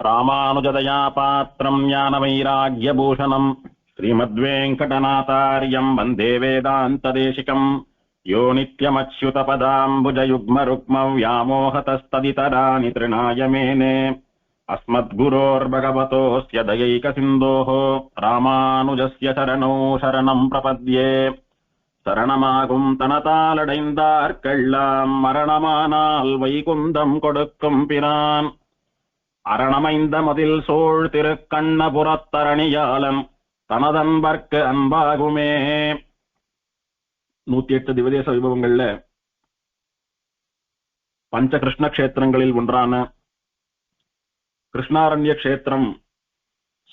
ராமானுஜதயா பாத்திரம் ஞானவைராக்யபூஷணம் ஸ்ரீமத்வேங்கடநாதார்யம் வந்தே வேதாந்ததேசிகம் யோ நித்யமச்யுதபதாம்புஜயுக்மருக்ம வியாமோகதஸ்ததிதராணி த்ரிணாய மேனே அஸ்மத்குரோர்பகவதோஸ்ய தயைகசிந்தோः ராமானுஜஸ்ய சரணோ சரணம் பிரபத்யே. சரணமாகும் தனதாலடைந்தார்கெல்லாம் மரணமானால் வைகுந்தம் கொடுக்கும் பிரான் அரணமைந்த மதில் சோழ் திருக்கண்ணபுரத்தரணியாளன் தனதன்பர்க்கு அன்பாகுமே. 108 திவதேச வைபவங்கள்ல பஞ்ச கிருஷ்ண கஷேத்திரங்களில் ஒன்றான கிருஷ்ணாரண்ய கஷேத்திரம்,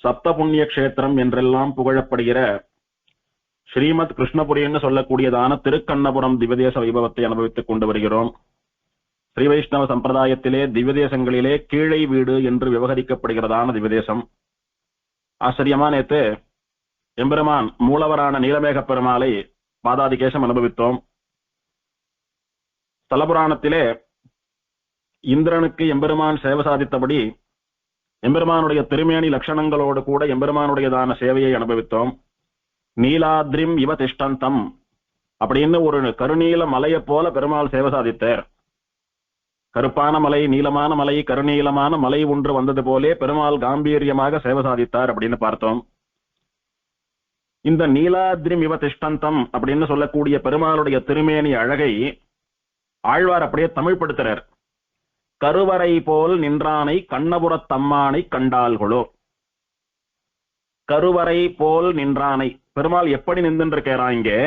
சப்த புண்ணிய கஷேத்திரம் என்றெல்லாம் புகழப்படுகிற ஸ்ரீமத் கிருஷ்ணபுரின்னு சொல்லக்கூடியதான திருக்கண்ணபுரம் திவதேச வைபவத்தை அனுபவித்துக் கொண்டு வருகிறோம். ஸ்ரீ வைஷ்ணவ சம்பிரதாயத்திலே திவ்யதேசங்களிலே கீழை வீடு என்று விவகரிக்கப்படுகிறதான திவ்யதேசம். ஆச்சரியமா நேத்து எம்பெருமான் மூலவரான நீலமேக பெருமாளை பாதாதிகேசம் அனுபவித்தோம். ஸ்தலபுராணத்திலே இந்திரனுக்கு எம்பெருமான் சேவை சாதித்தபடி எம்பெருமானுடைய திருமேனி லட்சணங்களோடு கூட எம்பெருமானுடையதான சேவையை அனுபவித்தோம். நீலாத்ரிம் இவ திஷ்டந்தம் அப்படின்னு ஒரு கருநீல மலையை போல பெருமாள் சேவை சாதித்தார். கருப்பான மலை, நீளமான மலை, கருநீளமான மலை ஒன்று வந்தது போலே பெருமாள் காம்பீரியமாக சேவை சாதித்தார் அப்படின்னு பார்த்தோம். இந்த நீலாத்ரிம் இவ திஷ்டந்தம் அப்படின்னு சொல்லக்கூடிய பெருமாளுடைய திருமேனி அழகை ஆழ்வார் அப்படியே தமிழ்படுத்துறார். கருவறை போல் நின்றானை கண்ணபுரத்தம்மானை கண்டாள்களோ. கருவறை போல் நின்றானை, பெருமாள் எப்படி நின்றுருக்கிறான் இங்கே?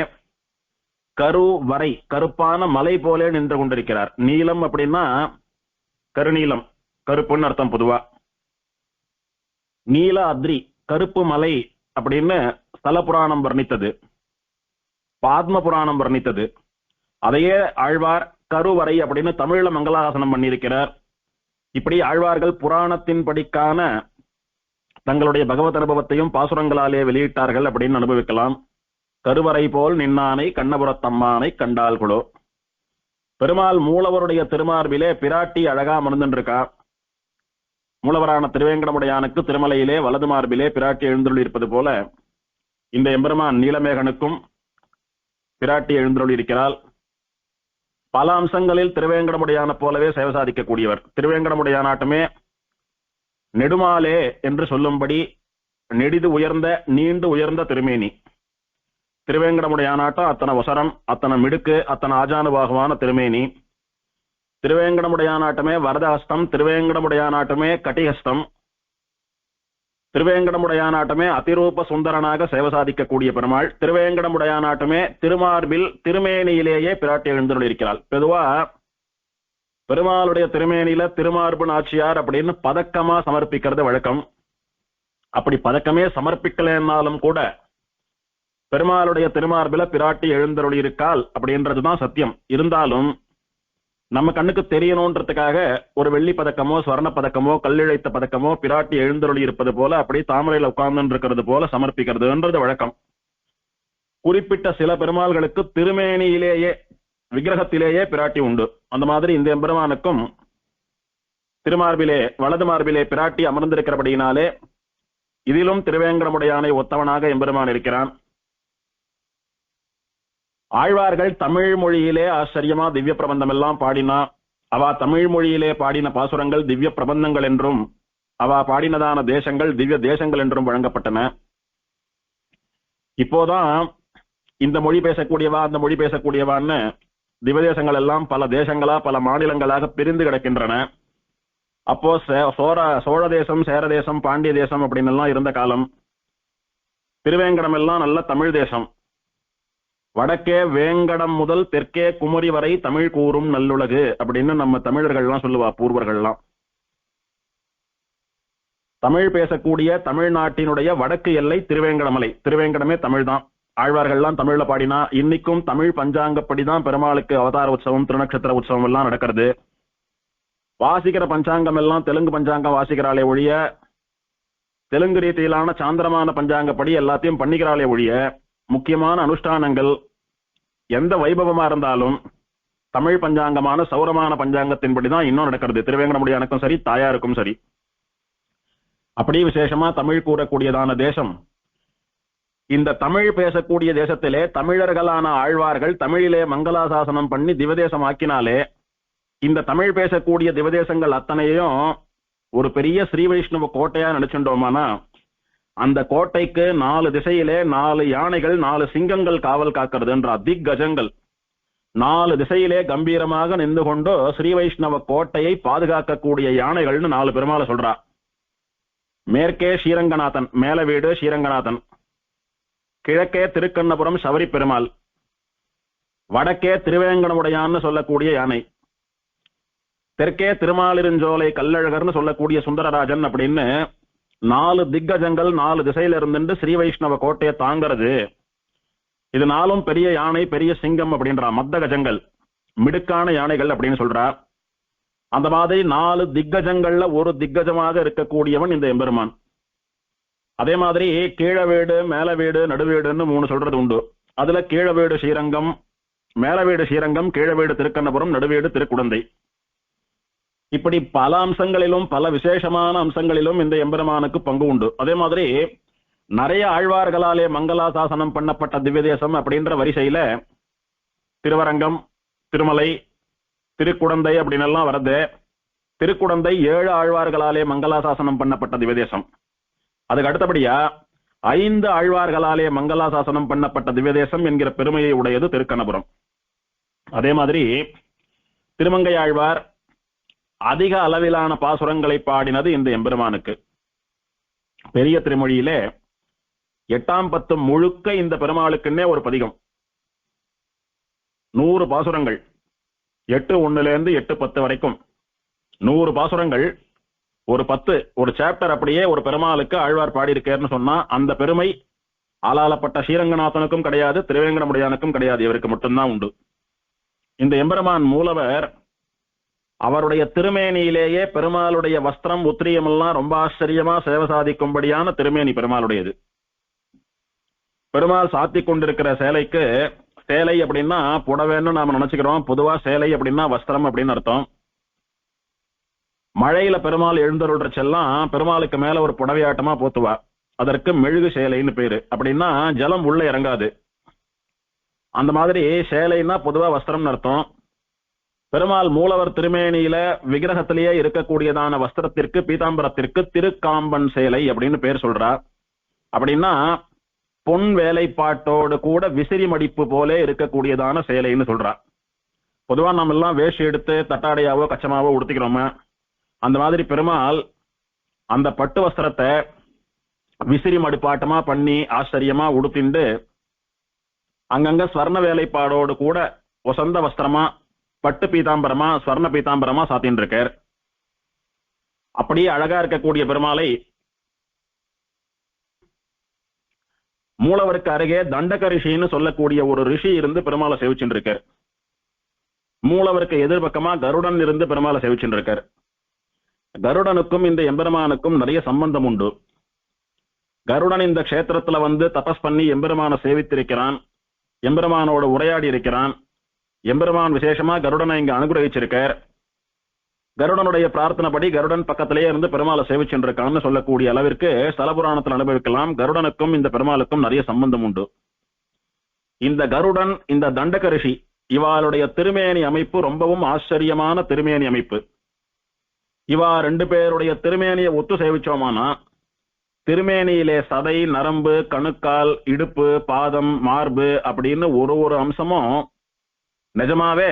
கருவறை, கருப்பான மலை போலே நின்று கொண்டிருக்கிறார். நீலம் அப்படின்னா கருநீலம், கருப்புன்னு அர்த்தம் பொதுவா. நீல அத்ரி, கருப்பு மலை அப்படின்னு ஸ்தல புராணம் வர்ணித்தது, பாத்ம புராணம் வர்ணித்தது. அதையே ஆழ்வார் கருவறை அப்படின்னு தமிழ்ல மங்களாசனம் பண்ணியிருக்கிறார். இப்படி ஆழ்வார்கள் புராணத்தின் படிக்கான தங்களுடைய பகவத் அனுபவத்தையும் பாசுரங்களாலே வெளியிட்டார்கள் அப்படின்னு அனுபவிக்கலாம். கருவறை போல் நின்னானை கண்ணபுரத்தம்மானை கண்டாள்களோ. பெருமாள் மூலவருடைய திருமார்பிலே பிராட்டி அழகா அமர்ந்துருக்கா. மூலவரான திருவேங்கடமுடையானுக்கு திருமலையிலே வலது மார்பிலே பிராட்டி எழுந்தருளி இருப்பது போல இந்த எம்பெருமான் நீலமேகனுக்கும் பிராட்டி எழுந்தருளி இருக்கிறாள். பல அம்சங்களில் திருவேங்கடமுடையான போலவே சேவை சாதிக்கக்கூடியவர். திருவேங்கடமுடையானாட்டமே நெடுமாலே என்று சொல்லும்படி நெடிது உயர்ந்த, நீண்டு உயர்ந்த திருமேனி. திருவேங்கடமுடையானாட்டம் அத்தனை ஒசரம், அத்தனை மிடுக்கு, அத்தனை ஆஜானுபாகமான திருமேனி. திருவேங்கடமுடையானாட்டமே வரதஹஸ்தம், திருவேங்கடமுடையானாட்டமே கட்டிஹஸ்தம், திருவேங்கடமுடையானாட்டமே அதிரூப சுந்தரனாக சேவை சாதிக்கக்கூடிய பெருமாள். திருவேங்கடமுடையானாட்டமே திருமார்பில் திருமேனியிலேயே பிராட்டி எழுந்தருளியிருக்கிறாள். பொதுவா பெருமாளுடைய திருமேனியில திருமார்பு நாச்சியார் அப்படின்னு பதக்கமா சமர்ப்பிக்கிறது வழக்கம். அப்படி பதக்கமே சமர்ப்பிக்கலைன்னாலும் கூட பெருமாளுடைய திருமார்பில பிராட்டி எழுந்தருளி இருக்காள் அப்படின்றதுதான் சத்தியம். இருந்தாலும் நம்ம கண்ணுக்கு தெரியணுன்றதுக்காக ஒரு வெள்ளி பதக்கமோ ஸ்வர்ண பதக்கமோ கல்லிழைத்த பதக்கமோ பிராட்டி எழுந்தருளி இருப்பது போல அப்படி தாமரையில உட்கார்ந்து இருக்கிறது போல சமர்ப்பிக்கிறதுன்றது வழக்கம். குறிப்பிட்ட சில பெருமாள்களுக்கு திருமேனியிலேயே விக்கிரகத்திலேயே பிராட்டி உண்டு. அந்த மாதிரி இந்த எம்பெருமானுக்கும் திருமார்பிலே வலது மார்பிலே பிராட்டி அமர்ந்திருக்கிறபடியினாலே இதிலும் திருவேங்கடமுடையானை ஒத்தவனாக எம்பெருமான் இருக்கிறான். ஆழ்வார்கள் தமிழ் மொழியிலே ஆச்சரியமா திவ்ய பிரபந்தம் எல்லாம் பாடினா, அவ தமிழ் மொழியிலே பாடின பாசுரங்கள் திவ்ய பிரபந்தங்கள் என்றும் அவ பாடினதான தேசங்கள் திவ்ய தேசங்கள் என்றும் வழங்கப்பட்டன. இப்போதான் இந்த மொழி பேசக்கூடியவா அந்த மொழி பேசக்கூடியவான்னு திவதேசங்கள் எல்லாம் பல தேசங்களா பல மாநிலங்களாக பிரிந்து கிடக்கின்றன. அப்போ சோழ தேசம், சேர தேசம், பாண்டிய தேசம் அப்படின்னு எல்லாம் இருந்த காலம். திருவேங்கடம் எல்லாம் நல்ல தமிழ் தேசம். வடக்கே வேங்கடம் முதல் தெற்கே குமரி வரை தமிழ் கூறும் நல்லுலகு அப்படின்னு நம்ம தமிழர்கள்லாம் சொல்லுவா, பூர்வர்கள்லாம். தமிழ் பேசக்கூடிய தமிழ்நாட்டினுடைய வடக்கு எல்லை திருவேங்கடமலை. திருவேங்கடமே தமிழ் தான். ஆழ்வார்கள்லாம் தமிழ்ல பாடினா இன்னைக்கும் தமிழ் பஞ்சாங்கப்படிதான் பெருமாளுக்கு அவதார உற்சவம், திருநட்சத்திர உற்சவம் எல்லாம் நடக்கிறது. வாசிக்கிற பஞ்சாங்கம் எல்லாம் தெலுங்கு பஞ்சாங்கம் வாசிக்கிறாளே ஒழிய, தெலுங்கு ரீதியிலான சாந்திரமான பஞ்சாங்கப்படி எல்லாத்தையும் பண்ணிக்கிறாளே ஒழிய, முக்கியமான அனுஷ்டானங்கள் எந்த வைபவமா இருந்தாலும் தமிழ் பஞ்சாங்கமான சௌரமான பஞ்சாங்கத்தின்படிதான் இன்னும் நடக்கிறது. திருவேங்கடமுடியானுக்கும் சரி, தாயாருக்கும் சரி. அப்படி விசேஷமா தமிழ் கூறக்கூடியதான தேசம். இந்த தமிழ் பேசக்கூடிய தேசத்திலே தமிழர்களான ஆழ்வார்கள் தமிழிலே மங்களாசாசனம் பண்ணி திவதேசம் ஆக்கினாலே இந்த தமிழ் பேசக்கூடிய திவதேசங்கள் அத்தனையும் ஒரு பெரிய ஸ்ரீ வைஷ்ணவ கோட்டையா நினைச்சுட்டோமானா அந்த கோட்டைக்கு 4 திசையிலே 4 யானைகள் 4 சிங்கங்கள் காவல் காக்கிறதுன்ற திக்கஜங்கள் 4 திசையிலே கம்பீரமாக நின்று கொண்டு ஸ்ரீ வைஷ்ணவ கோட்டையை பாதுகாக்கக்கூடிய யானைகள்னு 4 பெருமாளை சொல்றா. மேற்கே ஸ்ரீரங்கநாதன், மேல வீடு ஸ்ரீரங்கநாதன், கிழக்கே திருக்கண்ணபுரம் சபரி பெருமாள், வடக்கே திருவேங்கடமுடையான்னு சொல்லக்கூடிய யானை, தெற்கே திருமாலிருஞ்சோலை கல்லழகர்னு சொல்லக்கூடிய சுந்தரராஜன் அப்படின்னு 4 திக்கஜங்கள் 4 திசையில இருந்துட்டு ஸ்ரீ வைஷ்ணவ கோட்டையை தாங்கிறது. இது 4ம் பெரிய யானை, பெரிய சிங்கம் அப்படின்றா. மத்த கஜங்கள் மிடுக்கான யானைகள் அப்படின்னு சொல்றா. அந்த மாதிரி 4 திக்கஜங்கள்ல ஒரு திக்கஜமாக இருக்கக்கூடியவன் இந்த எம்பெருமான். அதே மாதிரி கீழ வீடு மேல வீடு நடுவீடுன்னு 3 சொல்றது உண்டு. அதுல கீழ வீடு ஸ்ரீரங்கம், மேல வீடு ஸ்ரீரங்கம், கீழ வீடு திருக்கண்ணபுரம், நடுவீடு திருக்குடந்தை. இப்படி பல அம்சங்களிலும் பல விசேஷமான அம்சங்களிலும் இந்த எம்பெருமானுக்கு பங்கு உண்டு. அதே மாதிரி நிறைய ஆழ்வார்களாலே மங்களாசாசனம் பண்ணப்பட்ட திவ்யதேசம் அப்படின்ற வரிசையில திருவரங்கம், திருமலை, திருக்குடந்தை அப்படின்னு எல்லாம் வருது. திருக்குடந்தை 7 ஆழ்வார்களாலே மங்களாசாசனம் பண்ணப்பட்ட திவ்யதேசம். அதுக்கு அடுத்தபடியா 5 ஆழ்வார்களாலே மங்களாசாசனம் பண்ணப்பட்ட திவ்யதேசம் என்கிற பெருமையை உடையது திருக்கண்ணபுரம். அதே மாதிரி திருமங்கை ஆழ்வார் அதிக அளவிலான பாசுரங்களை பாடினது இந்த எம்பெருமானுக்கு. பெரிய திருமொழியிலே 8ஆம் பத்து முழுக்க இந்த பெருமாளுக்குன்னே ஒரு பதிகம். 100 பாசுரங்கள், 8:1 8:10 வரைக்கும் 100 பாசுரங்கள். ஒரு 10 ஒரு சாப்டர் அப்படியே ஒரு பெருமாளுக்கு ஆழ்வார் பாடியிருக்கேன்னு சொன்னா அந்த பெருமை ஆளாளப்பட்ட ஸ்ரீரங்கநாதனுக்கும் கிடையாது, திருவேங்கடமுடையானுக்கும் கிடையாது, இவருக்கு மட்டும்தான் உண்டு. இந்த எம்பெருமான் மூலவர் அவருடைய திருமேனியிலேயே பெருமாளுடைய வஸ்திரம் உத்திரியம் எல்லாம் ரொம்ப ஆச்சரியமா சேவை சாதிக்கும்படியான திருமேனி பெருமாளுடையது. பெருமாள் சாத்தி கொண்டிருக்கிற சேலைக்கு, சேலை அப்படின்னா புடவைன்னு நாம நினைச்சுக்கிறோம். பொதுவா சேலை அப்படின்னா வஸ்திரம் அப்படின்னு அர்த்தம். மழையில பெருமாள் எழுந்தருள்றச்செல்லாம் பெருமாளுக்கு மேல ஒரு புடவையாட்டமா போத்துவா. அதற்கு மெழுகு சேலைன்னு பேரு. அப்படின்னா ஜலம் உள்ள இறங்காது. அந்த மாதிரி சேலைன்னா பொதுவா வஸ்திரம்னு அர்த்தம். பெருமாள் மூலவர் திருமேனியில விக்கிரகத்திலேயே இருக்கக்கூடியதான வஸ்திரத்திற்கு, பீதாம்பரத்திற்கு திருக்காம்பன் சேலை அப்படின்னு பேர் சொல்றார். அப்படின்னா பொன் வேலைப்பாட்டோடு கூட விசிறி மடிப்பு போல இருக்கக்கூடியதான சேலைன்னு சொல்றார். பொதுவா நம்ம எல்லாம் வேஷ்டி எடுத்து தட்டாடையாவோ கச்சமாவோ உடுத்திக்கிறோமா, அந்த மாதிரி பெருமாள் அந்த பட்டு வஸ்திரத்தை விசிறி மடிப்பாட்டமா பண்ணி ஆச்சரியமா உடுத்திண்டு அங்கங்க ஸ்வர்ண வேலைப்பாடோடு கூட வசந்த வஸ்திரமா பட்டு பீதாம்பரமா ஸ்வர்ண பீதாம்பரமா சாத்தின்னு இருக்கார். அப்படியே அழகா இருக்கக்கூடிய பெருமாளை மூலவருக்கு அருகே தண்டக ரிஷின்னு சொல்லக்கூடிய ஒரு ரிஷி இருந்து பெருமாளை சேவிச்சுட்டு இருக்கார். மூலவருக்கு எதிர்பக்கமா கருடன் இருந்து பெருமாளை சேவிச்சுட்டு இருக்கார். கருடனுக்கும் இந்த எம்பெருமானுக்கும் நிறைய சம்பந்தம் உண்டு. கருடன் இந்த க்ஷேத்திரத்துல வந்து தபஸ் பண்ணி எம்பெருமான சேவித்திருக்கிறான், எம்பெருமானோட உரையாடி இருக்கிறான். எம்பெருமான் விசேஷமா கருடனை இங்க அனுகிரகிச்சிருக்கார். கருடனுடைய பிரார்த்தனைப்படி கருடன் பக்கத்திலேயே இருந்து பெருமாளை சேவிச்சுருக்கான்னு சொல்லக்கூடிய அளவிற்கு ஸ்தலபுராணத்தில் அனுபவிக்கலாம். கருடனுக்கும் இந்த பெருமாளுக்கும் நிறைய சம்பந்தம் உண்டு. இந்த கருடன், இந்த தண்டக ரிஷி, இவாளுடைய திருமேனி அமைப்பு ரொம்பவும் ஆச்சரியமான திருமேனி அமைப்பு. இவா 2 பேருடைய திருமேனியை ஒத்து சேவிச்சோமானா திருமேனியிலே சதை, நரம்பு, கணுக்கால், இடுப்பு, பாதம், மார்பு அப்படின்னு ஒரு அம்சமும் நிஜமாவே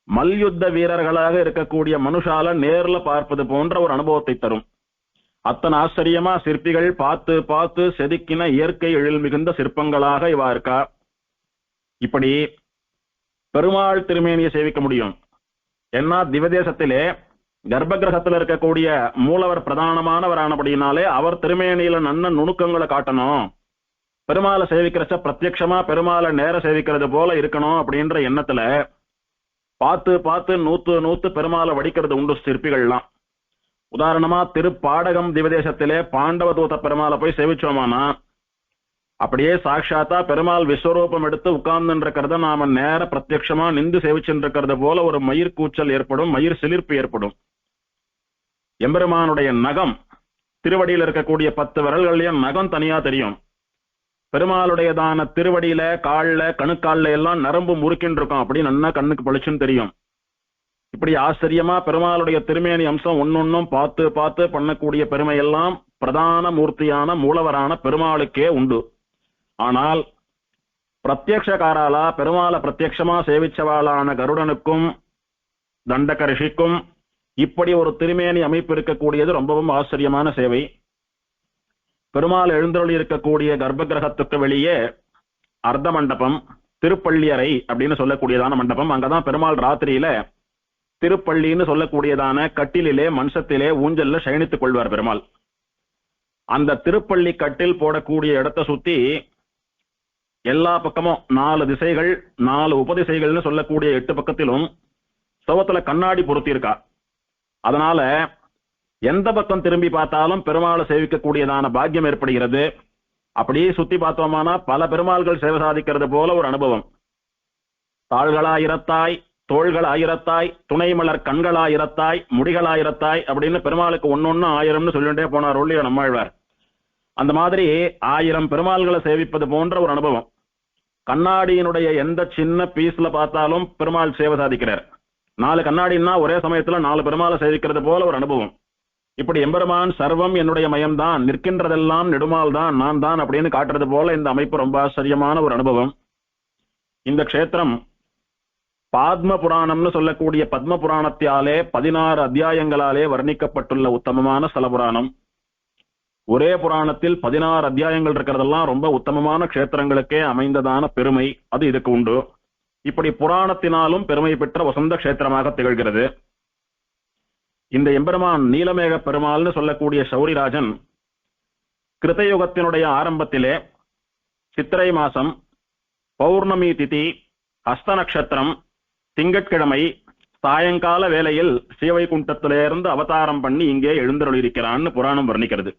மல்யுத்த வீரர்களாக இருக்கக்கூடிய மனுஷால நேர்ல பார்ப்பது போன்ற ஒரு அனுபவத்தை தரும். அத்தனை ஆச்சரியமா சிற்பிகள் பார்த்து பார்த்து செதுக்கின இயற்கை எழில் மிகுந்த சிற்பங்களாக இவா இருக்கா. இப்படி பெருமாள் திருமேனியை சேவிக்க முடியும். ஏன்னா திவதேசத்திலே கர்ப்ப கிரகத்தில் இருக்கக்கூடிய மூலவர் பிரதானமானவரானபடினாலே அவர் திருமேனியில நன்ன நுணுக்கங்களை காட்டணும். பெருமாளை சேவிக்கிறச்ச பிரத்யட்சமா பெருமாளை நேர சேவிக்கிறது போல இருக்கணும் அப்படின்ற எண்ணத்துல பார்த்து பார்த்து நூத்து பெருமாளை வடிக்கிறது உண்டு சிற்பிகள்லாம். உதாரணமா திருப்பாடகம் திவதேசத்திலே பாண்டவதூத பெருமாளை போய் சேவிச்சோமானா அப்படியே சாட்சாத்தா பெருமாள் விஸ்வரூபம் எடுத்து உட்கார்ந்து இருக்கிறத நாம நேர பிரத்யட்சமா நின்று சேவிச்சுட்டு இருக்கிறது போல ஒரு மயிர் கூச்சல் ஏற்படும், மயிர் சிலிர்ப்பு ஏற்படும். எம்பெருமானுடைய நகம் திருவடியில் இருக்கக்கூடிய 10 விரல்கள்லயும் நகம் தனியா தெரியும். பெருமாளுடையதான திருவடியில, கால்ல, கணுக்கால்ல எல்லாம் நரம்பு முறுக்கின்னு இருக்கும். அப்படி நல்லா கண்ணுக்கு பளிச்சுன்னு தெரியும். இப்படி ஆச்சரியமா பெருமாளுடைய திருமேனி அம்சம் ஒன்னொன்னும் பார்த்து பார்த்து பண்ணக்கூடிய பெருமை எல்லாம் பிரதான மூர்த்தியான மூலவரான பெருமாளுக்கே உண்டு. ஆனால் பிரத்யக்ஷகாராலா பெருமாளை பிரத்யக்ஷமா சேவிச்சவாளான கருடனுக்கும் தண்டக ரிஷிக்கும் இப்படி ஒரு திருமேனி அமைப்பு இருக்கக்கூடியது ரொம்பவும் ஆச்சரியமான சேவை. பெருமாள் எழுந்தருளி இருக்கக்கூடிய கர்ப்ப கிரகத்துக்கு வெளியே அர்த்த மண்டபம், திருப்பள்ளியறை அப்படின்னு சொல்லக்கூடியதான மண்டபம். அங்கதான் பெருமாள் ராத்திரியில திருப்பள்ளின்னு சொல்லக்கூடியதான கட்டிலே மன்சத்திலே ஊஞ்சல்ல சயனித்துக் கொள்வார் பெருமாள். அந்த திருப்பள்ளி கட்டில் போடக்கூடிய இடத்தை சுத்தி எல்லா பக்கமும் 4 திசைகள், 4 உபதிசைகள்னு சொல்லக்கூடிய 8 பக்கத்திலும் சுவத்துல கண்ணாடி பொருத்தி இருக்கா. அதனால எந்த பக்கம் திரும்பி பார்த்தாலும் பெருமாளை சேவிக்கக்கூடியதான பாக்கியம் ஏற்படுகிறது. அப்படியே சுத்தி பார்த்தோமானா பல பெருமாள்கள் சேவை சாதிக்கிறது போல ஒரு அனுபவம். தாள்களாயிரத்தாய், தோள்களாயிரத்தாய், துணை மலர் கண்களாயிரத்தாய், முடிகளாயிரத்தாய் அப்படின்னு பெருமாளுக்கு ஒன்னொன்னு 1000ன்னு சொல்லிட்டே போனார் ஒள்ளிய நம்மாழ்வார். அந்த மாதிரி 1000 பெருமாள்களை சேவிப்பது போன்ற ஒரு அனுபவம். கண்ணாடியினுடைய எந்த சின்ன பீஸ்ல பார்த்தாலும் பெருமாள் சேவை சாதிக்கிறார். 4 கண்ணாடின்னா ஒரே சமயத்துல 4 பெருமாளை சேவிக்கிறது போல ஒரு அனுபவம். இப்படி எம்பெருமான் சர்வம் என்னுடைய மயம்தான், நிற்கின்றதெல்லாம் நெடுமால் தான், நான் தான் அப்படின்னு காட்டுறது போல இந்த அமைப்பு ரொம்ப ஆச்சரியமான ஒரு அனுபவம். இந்த க்ஷேத்திரம் பாத்ம புராணம்னு சொல்லக்கூடிய பத்ம புராணத்தாலே 16 அத்தியாயங்களாலே வர்ணிக்கப்பட்டுள்ள உத்தமமான ஸ்தல புராணம். ஒரே புராணத்தில் 16 அத்தியாயங்கள் இருக்கிறதெல்லாம் ரொம்ப உத்தமமான க்ஷேத்திரங்களுக்கே அமைந்ததான பெருமை அது இதுக்கு உண்டு. இப்படி புராணத்தினாலும் பெருமை பெற்ற வசந்த க்ஷேத்திரமாக திகழ்கிறது. இந்த எம்பெருமான் நீலமேக பெருமாள்னு சொல்லக்கூடிய சௌரிராஜன் கிருத்தயுகத்தினுடைய ஆரம்பத்திலே சித்திரை மாசம் பௌர்ணமி திதி ஹஸ்த நட்சத்திரம் திங்கட்கிழமை சாயங்கால வேளையில் ஸ்ரீவைகுண்டத்திலிருந்து அவதாரம் பண்ணி இங்கே எழுந்தருளியிருக்கிறான்னு புராணம் வர்ணிக்கிறது.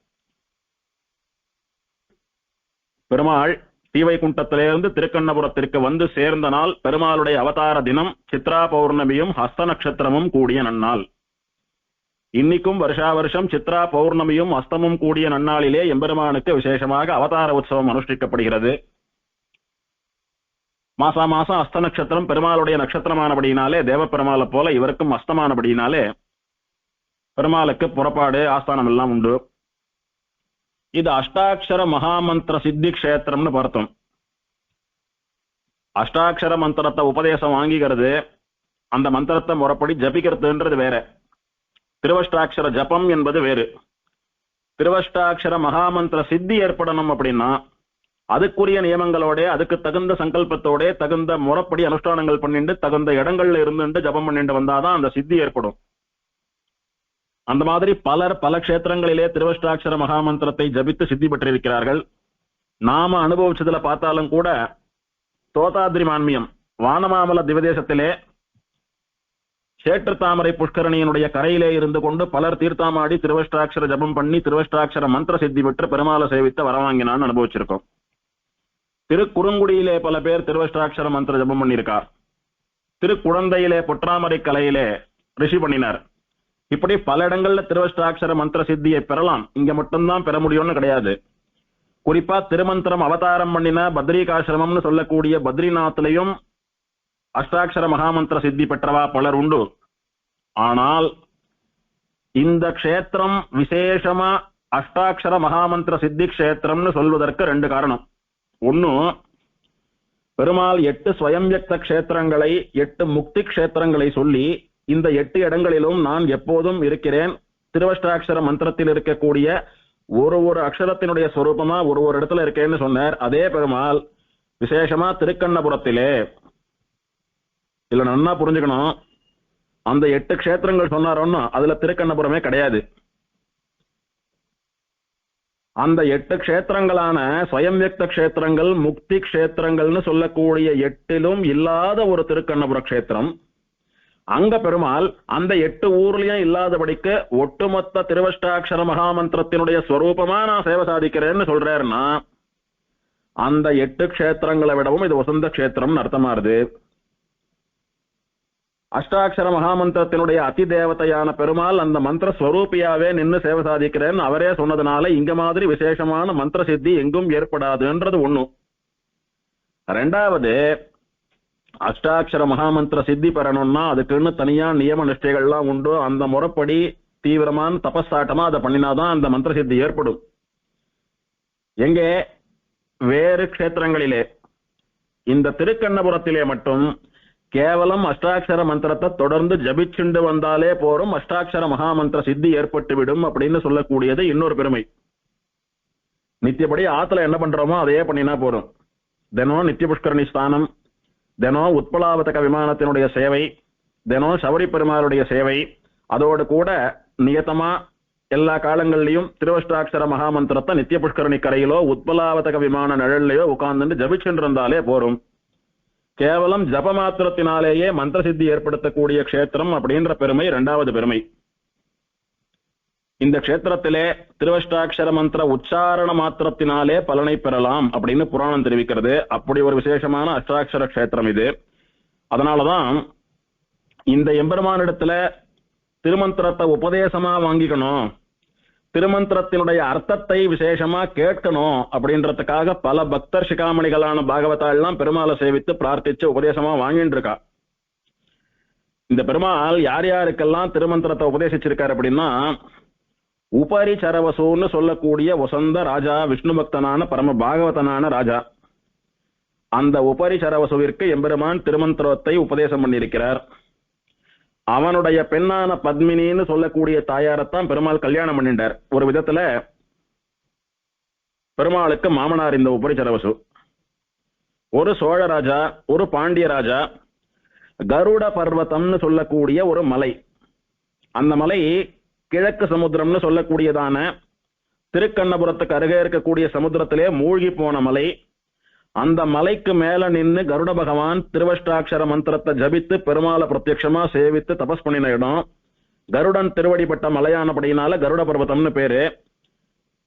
பெருமாள் ஸ்ரீவைகுண்டத்திலிருந்து திருக்கண்ணபுரத்திற்கு வந்து சேர்ந்த நாள் பெருமாளுடைய அவதார தினம் சித்ரா பௌர்ணமியும் ஹஸ்த நட்சத்திரமும் கூடிய நன்னாள். இன்னைக்கும் வருஷா வருஷம் சித்ரா பௌர்ணமியும் அஸ்தமும் கூடிய நன்னாளிலே எம்பெருமானுக்கு விசேஷமாக அவதார உற்சவம் அனுஷ்டிக்கப்படுகிறது. மாசா மாசம் அஸ்த நட்சத்திரம் பெருமாளுடைய நட்சத்திரமானபடியினாலே தேவ பெருமாளை போல இவருக்கும் அஸ்தமானபடியினாலே பெருமாளுக்கு புறப்பாடு ஆஸ்தானம் எல்லாம் உண்டு. இது அஷ்டாட்சர மகாமந்திர சித்தி க்ஷேத்திரம்னு பார்த்தோம். அஷ்டாட்சர மந்திரத்தை உபதேசம் வாங்கிக்கிறது, அந்த மந்திரத்தை முறைப்படி ஜபிக்கிறதுன்றது வேற. திருவஷ்டாட்சர ஜபம் என்பது வேறு. திருவஷ்டாட்சர மகாமந்திர சித்தி ஏற்படணும் அப்படின்னா அதுக்குரிய நியமங்களோட, அதுக்கு தகுந்த சங்கல்பத்தோட, தகுந்த முறைப்படி அனுஷ்டானங்கள் பண்ணிட்டு தகுந்த இடங்கள்ல இருந்துட்டு ஜபம் பண்ணிட்டு வந்தாதான் அந்த சித்தி ஏற்படும். அந்த மாதிரி பல க்ஷேத்திரங்களிலே திருவஷ்டாட்சர மகாமந்திரத்தை ஜபித்து சித்தி பெற்றிருக்கிறார்கள். நாம அனுபவிச்சதுல பார்த்தாலும் கூட தோதாத்ரி மான்மியம் வானமாமல திவதேசத்திலே சேற்று தாமரை புஷ்கரணியினுடைய கரையிலே இருந்து கொண்டு பலர் தீர்த்தாமாடி திருவஷ்டாட்சர ஜபம் பண்ணி திருவஷ்டாட்சர மந்திர சித்தி பெற்று பெருமாளை சேவித்த வரவாங்கினான்னு அனுபவிச்சிருக்கோம். திருக்குறுங்குடியிலே பல பேர் திருவஷ்டாட்சர மந்திர ஜபம் பண்ணியிருக்கார். திருக்குழந்தையிலே பொற்றாமரை கலையிலே ரிஷி பண்ணினார். இப்படி பல இடங்கள்ல திருவஷ்டாட்சர மந்திர சித்தியை பெறலாம். இங்க மட்டும்தான் பெற முடியும்னு கிடையாது. குறிப்பா திருமந்திரம் அவதாரம் பண்ணின பத்ரிகாசிரமம்னு சொல்லக்கூடிய பத்ரிநாத்லையும் அஷ்டாட்சர மகாமந்திர சித்தி பெற்றவா பலர் உண்டு. ஆனால் இந்த க்ஷேத்திரம் விசேஷமா அஷ்டாட்சர மகாமந்திர சித்தி க்ஷேத்திரம்னு சொல்வதற்கு 2 காரணம். ஒன்னு, பெருமாள் 8 ஸ்வயம்யக்த க்ஷேத்திரங்களை 8 முக்தி க்ஷேத்திரங்களை சொல்லி இந்த 8 இடங்களிலும் நான் எப்போதும் இருக்கிறேன், திருவஷ்டாட்சர மந்திரத்தில் இருக்கக்கூடிய ஒரு அக்ஷரத்தினுடைய ஸ்வரூபமா ஒரு இடத்துல இருக்கேன்னு சொன்னார். அதே பெருமாள் விசேஷமா திருக்கண்ணபுரத்திலே, இல்ல நல்லா புரிஞ்சுக்கணும், அந்த 8 க்ஷேத்திரங்கள் சொன்னாரோன்னு அதுல திருக்கண்ணபுரமே கிடையாது. அந்த 8 க்ஷேத்திரங்களான ஸ்வயம்யக்த க்ஷேத்திரங்கள் முக்தி க்ஷேத்திரங்கள்னு சொல்லக்கூடிய 8லும் இல்லாத ஒரு திருக்கண்ணபுர க்ஷேத்திரம். அங்க பெருமாள் அந்த 8 ஊர்லயும் இல்லாதபடிக்கு ஒட்டுமொத்த திருவஷ்டாட்சர மகாமந்திரத்தினுடைய ஸ்வரூபமா நான் சேவை சாதிக்கிறேன்னு சொல்றாருன்னா அந்த 8 க்ஷேத்திரங்களை விடவும் இது வசந்த க்ஷேத்திரம் அர்த்தமாறுது. அஷ்டாட்சர மகாமந்திரத்தினுடைய அதி தேவதையான பெருமாள் அந்த மந்திர ஸ்வரூபியாவே நின்று சேவை சாதிக்கிறேன்னு அவரே சொன்னதுனால இங்க மாதிரி விசேஷமான மந்திர சித்தி எங்கும் ஏற்படாதுன்றது ஒண்ணு. ரெண்டாவது, அஷ்டாட்சர மகாமந்திர சித்தி பெறணும்னா அதுக்குன்னு தனியா நியம நிஷ்டைகள்லாம் உண்டு. அந்த முறைப்படி தீவிரமான தபஸ்தாட்டமா அதை பண்ணினாதான் அந்த மந்திர சித்தி ஏற்படும். எங்கே வேறு க்ஷேத்திரங்களிலே, இந்த திருக்கண்ணபுரத்திலே மட்டும் கேவலம் அஷ்டாட்சர மந்திரத்தை தொடர்ந்து ஜபிச்சுண்டு வந்தாலே போரும், அஷ்டாட்சர மகாமந்திர சித்தி ஏற்பட்டு விடும் அப்படின்னு சொல்லக்கூடியது இன்னொரு பெருமை. நித்தியப்படி ஆத்துல என்ன பண்றோமோ அதையே பண்ணினா போரும். தினம் நித்திய புஷ்கரணி ஸ்தானம், தினம் உத்பலாவதக விமானத்தினுடைய சேவை, தினம் சபரி பெருமாளுடைய சேவை, அதோடு கூட நியத்தமா எல்லா காலங்கள்லயும் திருவஷ்டாட்சர மகாமந்திரத்தை நித்திய புஷ்கரணி கரையிலோ உத்பலாவதக விமான நிழல்லையோ உட்கார்ந்து ஜபிச்சுட்டு இருந்தாலே போரும். கேவலம் ஜப மாத்திரத்தினாலேயே மந்திர சித்தி ஏற்படுத்தக்கூடிய க்ஷேத்திரம் அப்படின்ற பெருமை இரண்டாவது பெருமை. இந்த க்ஷேத்திரத்திலே திருவஷ்டாட்சர மந்திர உச்சாரண மாத்திரத்தினாலே பலனை பெறலாம் அப்படின்னு புராணம் தெரிவிக்கிறது. அப்படி ஒரு விசேஷமான அஷ்டாட்சர க்ஷேத்திரம் இது. அதனாலதான் இந்த எம்பெருமானிடத்துல திருமந்திரத்தை உபதேசமா வாங்கிக்கணும், திருமந்திரத்தினுடைய அர்த்தத்தை விசேஷமா கேட்கணும் அப்படின்றதுக்காக பல பக்தர் சிகாமணிகளான பாகவதாள்லாம் பெருமாளை சேவித்து பிரார்த்திச்சு உபதேசமா வாங்கிட்டு இருக்கா. இந்த பெருமாள் யார் யாருக்கெல்லாம் திருமந்திரத்தை உபதேசிச்சிருக்காரு அப்படின்னா, உபரி சரவசூன்னு சொல்லக்கூடிய வசந்த ராஜா, விஷ்ணு பக்தனான பரம பாகவதனான ராஜா, அந்த உபரி சரவசுவிற்கு எம்பெருமான் திருமந்திரத்தை உபதேசம் பண்ணியிருக்கிறார். அவனுடைய பெண்ணான பத்மினின்னு சொல்லக்கூடிய தாயாரத்தான் பெருமாள் கல்யாணம் பண்ணிட்டார். ஒரு விதத்துல பெருமாளுக்கு மாமனார் இந்த உபரி சரவசு. ஒரு சோழராஜா, ஒரு பாண்டிய ராஜா, கருட பர்வதம்னு சொல்லக்கூடிய ஒரு மலை, அந்த மலை கிழக்கு சமுத்திரம்னு சொல்லக்கூடியதான திருக்கண்ணபுரத்துக்கு அருகே இருக்கக்கூடிய சமுத்திரத்திலே மூழ்கி போன மலை. அந்த மலைக்கு மேல நின்று கருட பகவான் திருவஷ்டாட்சர மந்திரத்தை ஜபித்து பெருமாளை பிரத்யட்சமா சேவித்து தபஸ் பண்ணின இடம். கருடன் திருவடிப்பட்ட மலையானபடியினால கருட பர்வதம்னு பேரு.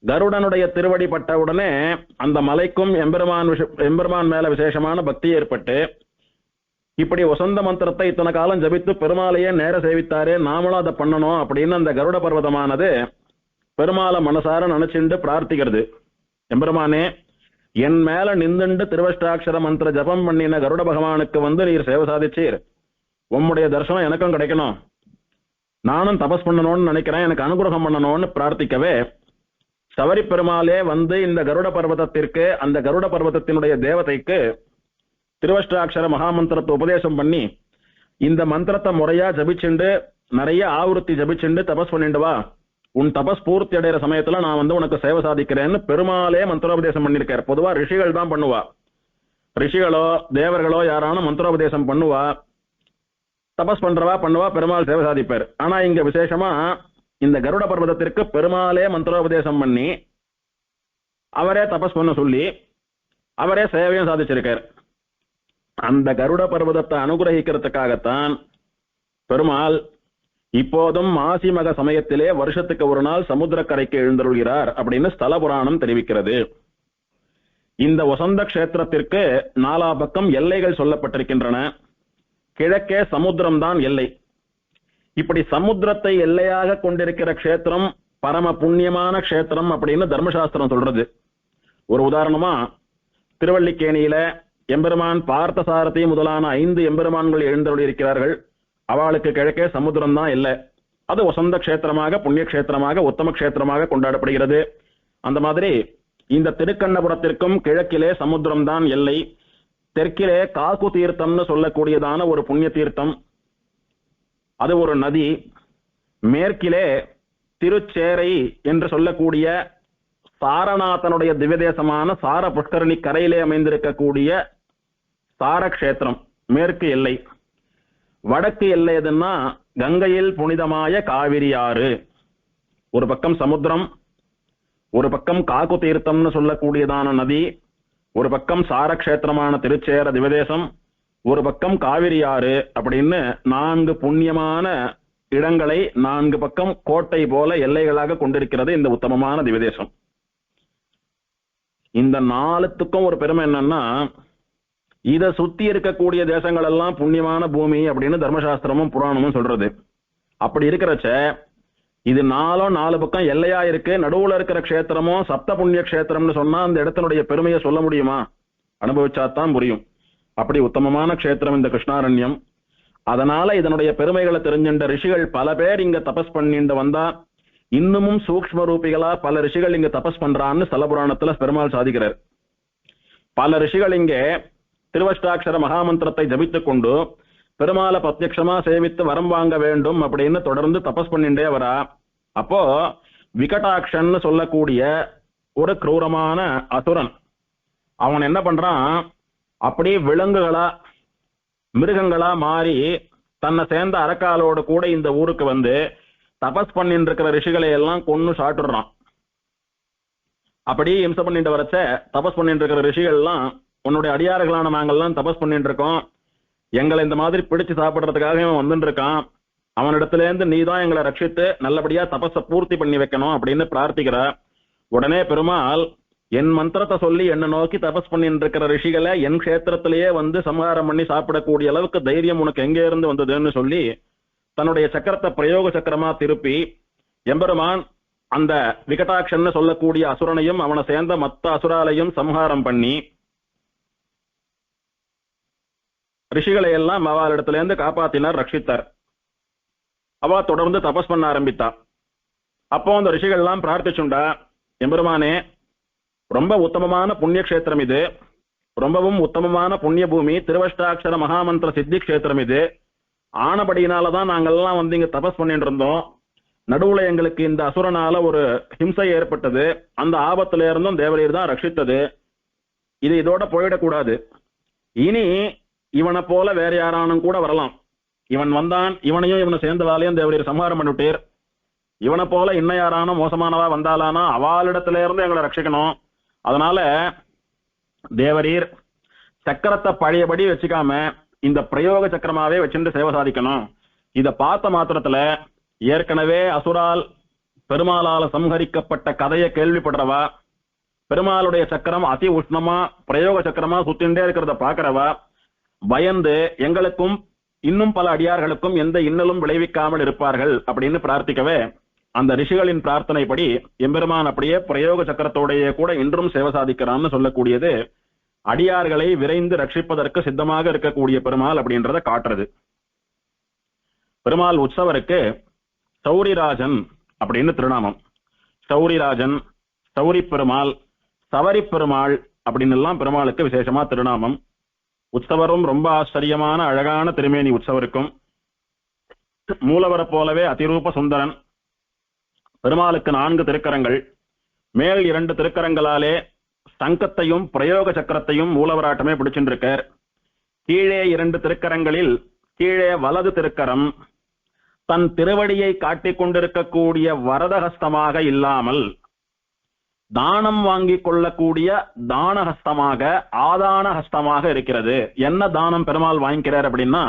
கருடனுடைய திருவடிப்பட்ட உடனே அந்த மலைக்கும் எம்பெருமான் மேல விசேஷமான பக்தி ஏற்பட்டு, இப்படி வசந்த மந்திரத்தை இத்தனை காலம் ஜபித்து பெருமாளையே நேர சேவித்தாரே, நாமளும் அதை பண்ணணும் அப்படின்னு அந்த கருட பர்வதமானது பெருமாளை மனசார நினைச்சுண்டு பிரார்த்திக்கிறது. எம்பெருமானே, என் மேல நின்றுண்டு திருவஷ்டாட்சர மந்திர ஜபம் பண்ணின கருட பகவானுக்கு நீர் சேவை சாதிச்சீர், உம்முடைய தரிசனம் எனக்கும் கிடைக்கணும், நானும் தபஸ் பண்ணணும்னு நினைக்கிறேன், எனக்கு அனுகிரகம் பண்ணணும்னு பிரார்த்திக்கவே சபரி பெருமாளே இந்த கருட பர்வதத்திற்கு, அந்த கருட பர்வதத்தினுடைய தேவதைக்கு திருவஷ்டாட்சர மகாமந்திரத்தை உபதேசம் பண்ணி, இந்த மந்திரத்தை முறையா ஜபிச்சுண்டு நிறைய ஆவருத்தி ஜபிச்சுண்டு தபஸ் பண்ணிட்டு வா, உன் தபஸ் பூர்த்தி அடைகிற சமயத்துல நான் உனக்கு சேவை சாதிக்கிறேன்னு பெருமாளே மந்திரோபதேசம் பண்ணிருக்கார். பொதுவா ரிஷிகள் தான் பண்ணுவா, ரிஷிகளோ தேவர்களோ யாரான மந்திரோபதேசம் பண்ணுவா, தபஸ் பண்றவா பண்ணுவா, பெருமாள் சேவை சாதிப்பார். ஆனா இங்க விசேஷமா இந்த கருட பர்வதத்திற்கு பெருமாளே மந்திரோபதேசம் பண்ணி அவரே தபஸ் பண்ண சொல்லி அவரே சேவையும் சாதிச்சிருக்கார். அந்த கருட பர்வதத்தை அனுகிரகிக்கிறதுக்காகத்தான் பெருமாள் இப்போதும் மாசி மக சமயத்திலே வருஷத்துக்கு ஒரு நாள் சமுத்திரக்கரைக்கு எழுந்தருள்கிறார் அப்படின்னு ஸ்தல புராணம் தெரிவிக்கிறது. இந்த வசந்த கஷேத்திரத்திற்கு நாலா பக்கம் எல்லைகள் சொல்லப்பட்டிருக்கின்றன. கிழக்கே சமுத்திரம் தான் எல்லை. இப்படி சமுத்திரத்தை எல்லையாக கொண்டிருக்கிற க்ஷேத்திரம் பரம புண்ணியமான க்ஷேத்திரம் அப்படின்னு தர்மசாஸ்திரம் சொல்றது. ஒரு உதாரணமா, திருவல்லிக்கேணியில எம்பெருமான் பார்த்தசாரதி முதலான 5 எம்பெருமான்கள் எழுந்தருளியிருக்கிறார்கள். அவளுக்கு கிழக்கே சமுத்திரம் தான் இல்லை. அது வசந்த கஷேத்திரமாக, புண்ணிய கஷேத்திரமாக, உத்தம கஷேத்திரமாக கொண்டாடப்படுகிறது. அந்த மாதிரி இந்த திருக்கண்ணபுரத்திற்கும் கிழக்கிலே சமுத்திரம் தான் எல்லை. தெற்கிலே காக்கு தீர்த்தம்னு சொல்லக்கூடியதான ஒரு புண்ணிய தீர்த்தம், அது ஒரு நதி. மேற்கிலே திருச்சேரை என்று சொல்லக்கூடிய சாரநாதனுடைய திவ்யதேசமான சார புஷ்கரணி கரையிலே அமைந்திருக்கக்கூடிய சாரக்ஷேத்திரம் மேற்கு எல்லை. வடக்கு எல்லை எதுன்னா கங்கையில் புனிதமாய காவிரி ஆறு. ஒரு பக்கம் சமுத்திரம், ஒரு பக்கம் காக்கு தீர்த்தம்னு சொல்லக்கூடியதான நதி, ஒரு பக்கம் சாரக்ஷேத்திரமான திருச்சேர திவதேசம், ஒரு பக்கம் காவிரி ஆறு அப்படின்னு 4 புண்ணியமான இடங்களை 4 பக்கம் கோட்டை போல எல்லைகளாக கொண்டிருக்கிறது இந்த உத்தமமான திவதேசம். இந்த 4த்துக்கும் ஒரு பெருமை என்னன்னா, இதை சுத்தி இருக்கக்கூடிய தேசங்கள் எல்லாம் புண்ணியமான பூமி அப்படின்னு தர்மசாஸ்திரமும் புராணமும் சொல்றது. அப்படி இருக்கிறச்ச இது நாலு பக்கம் எல்லையா இருக்கு, நடுவுல இருக்கிற க்ஷேத்திரமும் சப்த புண்ணிய க்ஷேத்திரம்னு சொன்னா அந்த இடத்தினுடைய பெருமையை சொல்ல முடியுமா? அனுபவிச்சாதான் புரியும். அப்படி உத்தமமான க்ஷேத்திரம் இந்த கிருஷ்ணாரண்யம். அதனால இதனுடைய பெருமைகளை தெரிஞ்சின்ற ரிஷிகள் பல பேர் இங்க தபஸ் பண்ணிட்டு வந்தா, இன்னமும் சூக்ஷ்ம ரூபிகளா பல ரிஷிகள் இங்க தபஸ் பண்றான்னு ஸ்தலபுராணத்துல பெருமாள் சாதிக்கிறார். பல ரிஷிகள் இங்கே திருவஷ்டாட்சர மகாமந்திரத்தை ஜபித்துக் கொண்டு பெருமாளை பிரத்யட்சமா சேவித்து வரம் வாங்க வேண்டும் அப்படின்னு தொடர்ந்து தபஸ் பண்ணிட்டே வரா. அப்போ விகடாட்சன் சொல்லக்கூடிய ஒரு கிரூரமான அசுரன் அவன் என்ன பண்றான், அப்படியே விலங்குகளா மிருகங்களா மாறி தன்னை சேர்ந்த அரக்காலோடு கூட இந்த ஊருக்கு வந்து தபஸ் பண்ணிட்டு இருக்கிற ரிஷிகளை எல்லாம் கொன்னு சாட்டுறான். அப்படி இம்சை பண்ணிட்டு வரச்ச தபஸ் பண்ணிட்டு இருக்கிற ரிஷிகள் எல்லாம், உன்னுடைய அடியார்களான நாங்கள்லாம் தபஸ் பண்ணிட்டு இருக்கோம், எங்களை இந்த மாதிரி பிடிச்சு சாப்பிடுறதுக்காக இவன் வந்துட்டு இருக்கான், அவனிடத்துல இருந்து நீதான் எங்களை ரட்சித்து நல்லபடியா தபஸை பூர்த்தி பண்ணி வைக்கணும் அப்படின்னு பிரார்த்திக்கிற. உடனே பெருமாள், என் மந்திரத்தை சொல்லி என்ன நோக்கி தபஸ் பண்ணிட்டு இருக்கிற ரிஷிகளை என் கஷேத்திரத்திலேயே வந்து சம்ஹாரம் பண்ணி சாப்பிடக்கூடிய அளவுக்கு தைரியம் உனக்கு எங்கே இருந்து வந்ததுன்னு சொல்லி தன்னுடைய சக்கரத்தை பிரயோக சக்கரமா திருப்பி எம்பெருமான் அந்த விகடாட்சன் சொல்லக்கூடிய அசுரனையும் அவனை சேர்ந்த மத்த அசுராலையும் சம்ஹாரம் பண்ணி ரிஷிகளை எல்லாம் அவளிடத்துல இருந்து காப்பாத்தினார், ரட்சித்தார். அவ தொடர்ந்து தபஸ் பண்ண ஆரம்பித்தா. அப்போ அந்த ரிஷிகள் எல்லாம் பிரார்த்திச்சுண்டா, எம்பெருமானே ரொம்ப உத்தமமான புண்ணிய கஷேத்திரம் இது, ரொம்பவும் உத்தமமான புண்ணிய பூமி, திருவஷ்டாட்சர மகாமந்திர சித்தி கஷேத்திரம் இது. ஆனபடியினாலதான் நாங்கள்லாம் வந்து இங்க தபஸ் பண்ணிட்டு இருந்தோம். நடுவுல எங்களுக்கு இந்த அசுரனால ஒரு ஹிம்சை ஏற்பட்டது, அந்த ஆபத்துல இருந்தும் தேவரீர் தான் ரட்சித்தது. இது இதோட போயிடக்கூடாது. இனி இவனை போல வேற யாரானும் கூட வரலாம். இவன் வந்தான், இவனையும் இவனை சேர்ந்தவாலையும் தேவரீர் சம்ஹாரம் பண்ணிவிட்டீர். இவனை போல இன்னும் யாரானும் மோசமானவா வந்தாலானா அவளிடத்துல இருந்து எங்களை ரட்சிக்கணும். அதனால தேவரீர் சக்கரத்தை பழையபடி வச்சுக்காம இந்த பிரயோக சக்கரமாவே வச்சுட்டு சேவை சாதிக்கணும். இத பார்த்த மாத்திரத்துல ஏற்கனவே அசுரால் பெருமாளால சம்ஹரிக்கப்பட்ட கதையை கேள்விப்படுறவா, பெருமாளுடைய சக்கரம் அதி உஷ்ணமா பிரயோக சக்கரமா சுத்தின்றே இருக்கிறத பாக்குறவா பயந்து எங்களுக்கும் இன்னும் பல அடியார்களுக்கும் எந்த இன்னலும் விளைவிக்காமல் இருப்பார்கள் அப்படின்னு பிரார்த்திக்கவே, அந்த ரிஷிகளின் பிரார்த்தனைப்படி எம்பெருமான் அப்படியே பிரயோக சக்கரத்தோடைய கூட இன்றும் சேவை சாதிக்கிறான்னு சொல்லக்கூடியது அடியார்களை விரைந்து ரட்சிப்பதற்கு சித்தமாக இருக்கக்கூடிய பெருமாள் அப்படின்றத காட்டுறது. பெருமாள் உற்சவருக்கு சௌரிராஜன் அப்படின்னு திருநாமம். சௌரிராஜன், சௌரி பெருமாள், சவரி பெருமாள் அப்படின்னு எல்லாம் பெருமாளுக்கு விசேஷமா திருநாமம். உற்சவரும் ரொம்ப ஆச்சரியமான அழகான திருமேனி உற்சவருக்கும். மூலவரை போலவே அதிரூப சுந்தரன். பெருமாளுக்கு 4 திருக்கரங்கள், மேல் 2 திருக்கரங்களாலே சங்கத்தையும் பிரயோக சக்கரத்தையும் மூலவராட்டமே பிடிச்சிருக்கார். கீழே 2 திருக்கரங்களில் கீழே வலது திருக்கரம் தன் திருவடியை காட்டிக் கொண்டிருக்கக்கூடிய வரதஹஸ்தமாக இல்லாமல் தானம் வாங்கி கொள்ளக்கூடிய தானஹஸ்தமாக ஆதான ஹஸ்தமாக இருக்கிறது. என்ன தானம் பெருமாள் வாங்கிக்கிறார் அப்படின்னா,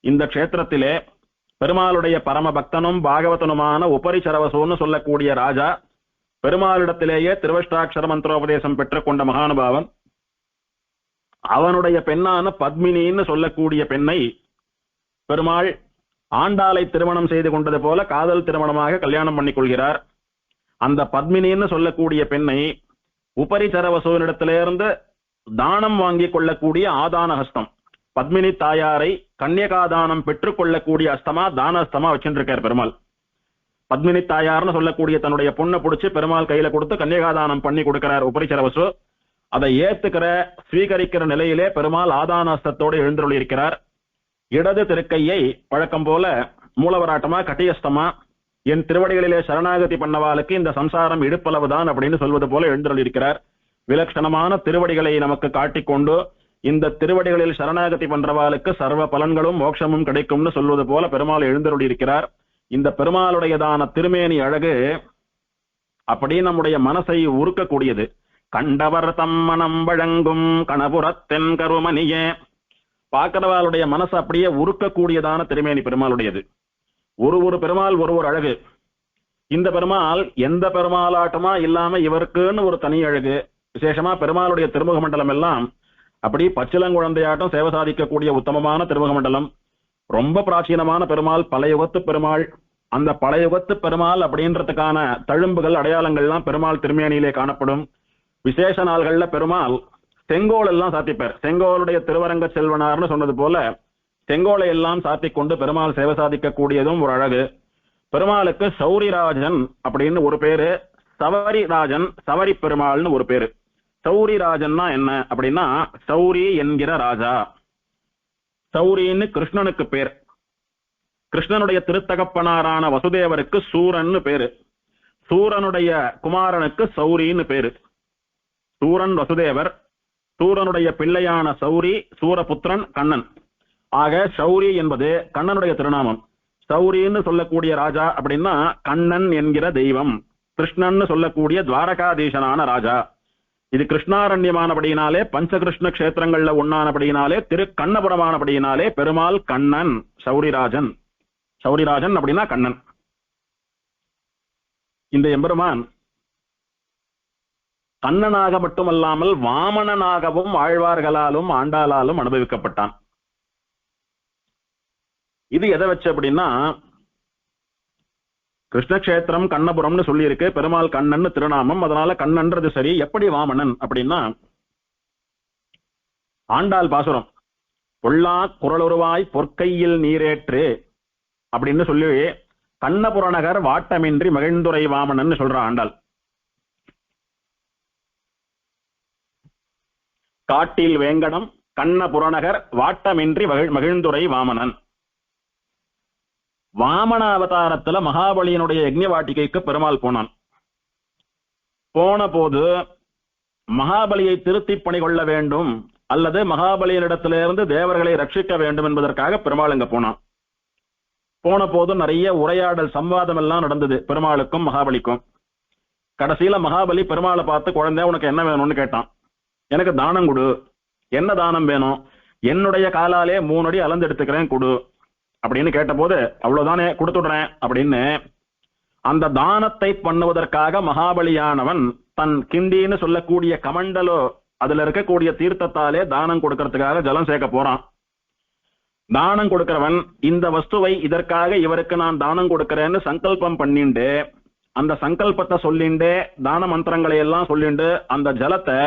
இந்த க்ஷேத்திரத்திலே பெருமாளுடைய பரம பக்தனும் பாகவதனுமான உபரிசரவசோன்னு சொல்லக்கூடிய ராஜா, பெருமாளிடத்திலேயே திருவஷ்டாட்சர மந்திரோபதேசம் பெற்றுக்கொண்ட மகானுபாவன், அவனுடைய பெண்ணான பத்மினின்னு சொல்லக்கூடிய பெண்ணை பெருமாள் ஆண்டாளை திருமணம் செய்து கொண்டது போல காதல் திருமணமாக கல்யாணம் பண்ணிக் கொள்கிறார். அந்த பத்மினின்னு சொல்லக்கூடிய பெண்ணை உபரிசரவசோனிடத்திலிருந்து தானம் வாங்கி கொள்ளக்கூடிய ஆதான ஹஸ்தம், பத்மினி தாயாரை கன்னியகாதானம் பெற்றுக் கொள்ளக்கூடிய அஸ்தமா தானஸ்தமா வச்சுருக்கார் பெருமாள். பத்மினி தாயார்னு சொல்லக்கூடிய தன்னுடைய பொண்ணை பிடிச்சு பெருமாள் கையில கொடுத்து கன்னியகாதானம் பண்ணி கொடுக்கிறார் உபரிசரவசு. அதை ஏத்துக்கிற ஸ்வீகரிக்கிற நிலையிலே பெருமாள் ஆதானஸ்தத்தோடு எழுந்தருளி இருக்கிறார். இடது திருக்கையை வழக்கம் போல மூலவராட்டமா கட்டியஸ்தமா என் திருவடிகளிலே சரணாகதி பண்ணவாளுக்கு இந்த சம்சாரம் இடுப்பளவுதான் அப்படின்னு சொல்வது போல எழுந்தருளி இருக்கிறார். விலட்சணமான திருவடிகளை நமக்கு காட்டிக்கொண்டு இந்த திருவடிகளில் சரணாகதி பண்றவாளுக்கு சர்வ பலன்களும் மோட்சமும் கிடைக்கும்னு சொல்வது போல பெருமாள் எழுந்தருளி இருக்கிறார். இந்த பெருமாளுடையதான திருமேனி அழகு அப்படி நம்முடைய மனசை உருக்கக்கூடியது. கண்டவர் தம்மனம் வழங்கும் கணபுரத்தென் கருமணியே, பார்க்கிறவாளுடைய மனசு அப்படியே உருக்கக்கூடியதான திருமேனி பெருமாளுடையது. ஒரு பெருமாள் ஒரு அழகு. இந்த பெருமாள் எந்த பெருமாளாட்டமா இல்லாம இவருக்குன்னு ஒரு தனி அழகு. விசேஷமா பெருமாளுடைய திருமுக மண்டலம் எல்லாம் அப்படி பச்சிலங்குழந்தையாட்டம் சேவை சாதிக்கக்கூடிய உத்தமமான திருமுகமண்டலம், ரொம்ப பிராச்சீனமான பெருமாள், பழையுகத்து பெருமாள். அந்த பழையுகத்து பெருமாள் அப்படின்றதுக்கான தழும்புகள் அடையாளங்கள்லாம் பெருமாள் திருமேனியிலே காணப்படும். விசேஷ நாள்கள்ல பெருமாள் செங்கோல் எல்லாம் சாத்திப்பார். செங்கோலுடைய திருவரங்க செல்வனார்னு சொன்னது போல செங்கோலை எல்லாம் சாத்திக் கொண்டு பெருமாள் சேவை சாதிக்கக்கூடியதும் ஒரு அழகு. பெருமாளுக்கு சௌரிராஜன் அப்படின்னு ஒரு பேரு, சவரிராஜன், சவரி பெருமாள்னு ஒரு பேரு. சௌரிராஜன்னா என்ன அப்படின்னா சௌரி என்கிற ராஜா. சௌரின்னு கிருஷ்ணனுக்கு பேர். கிருஷ்ணனுடைய திருத்தகப்பனாரான வசுதேவருக்கு சூரன்னு பேரு. சூரனுடைய குமாரனுக்கு சௌரின்னு பேரு. சூரன் வசுதேவர், சூரனுடைய பிள்ளையான சௌரி, சூரபுத்திரன் கண்ணன். ஆக சௌரி என்பது கண்ணனுடைய திருநாமம். சௌரின்னு சொல்லக்கூடிய ராஜா அப்படின்னா கண்ணன் என்கிற தெய்வம். கிருஷ்ணன் சொல்லக்கூடிய துவாரகாதீசனான ராஜா. இது கிருஷ்ணாரண்யமானபடியினாலே, பஞ்சகிருஷ்ண கஷேத்திரங்கள்ல ஒன்னானபடியினாலே, திரு கண்ணபுரமானபடியினாலே பெருமாள் கண்ணன் சௌரிராஜன். சௌரிராஜன் அப்படின்னா கண்ணன். இந்த எம்பெருமான் கண்ணனாக மட்டுமல்லாமல் வாமனனாகவும் ஆழ்வார்களாலும் ஆண்டாளாலும் அனுபவிக்கப்பட்டான். இது எதை வச்சு அப்படின்னா, கிருஷ்ணக்ஷேத்திரம் கண்ணபுரம்னு சொல்லி இருக்கு, பெருமாள் கண்ணன் திருநாமம், அதனால கண்ணன்றது சரி. எப்படி வாமனன் அப்படின்னா, ஆண்டாள் பாசுரம் பொல்லா குரலுருவாய் பொற்கையில் நீரேற்று அப்படின்னு சொல்லி கண்ணபுரநகர் வாட்டமின்றி மகிழ்ந்துரை வாமனன் சொல்ற ஆண்டாள். காட்டில் வேங்கடம் கண்ணபுரநகர் வாட்டமின்றி மகிழ்ந்துரை வாமனன். வாமன அவதாரத்துல மகாபலியினுடைய யஜ்ஞ வாட்டிகைக்கு பெருமாள் போனான். போன போது மகாபலியை திருத்தி பணி கொள்ள வேண்டும் அல்லது மகாபலியினிடத்திலிருந்து தேவர்களை ரட்சிக்க வேண்டும் என்பதற்காக பெருமாள் அங்க போனான். போன போது நிறைய உரையாடல் சம்வாதம் எல்லாம் நடந்தது பெருமாளுக்கும் மகாபலிக்கும். கடைசியில மகாபலி பெருமாளை பார்த்து, குழந்தை உனக்கு என்ன வேணும்னு கேட்டான். எனக்கு தானம் கொடு. என்ன தானம் வேணும்? என்னுடைய காலாலே 3 அடி அளந்து எடுத்துக்கிறேன் கொடு அப்படின்னு கேட்ட போது, அவ்வளவுதானே கொடுத்துடுறேன் அப்படின்னு அந்த தானத்தை பண்ணுவதற்காக மகாபலியானவன் தன் கிண்டின்னு சொல்லக்கூடிய கமண்டலோ அதுல இருக்கக்கூடிய தீர்த்தத்தாலே தானம் கொடுக்கறதுக்காக ஜலம் சேர்க்க போறான். தானம் கொடுக்கிறவன் இந்த வஸ்துவை இதற்காக இவருக்கு நான் தானம் கொடுக்கிறேன்னு சங்கல்பம் பண்ணிண்டு, அந்த சங்கல்பத்தை சொல்லிண்டு, தான மந்திரங்களை எல்லாம் சொல்லிண்டு அந்த ஜலத்தை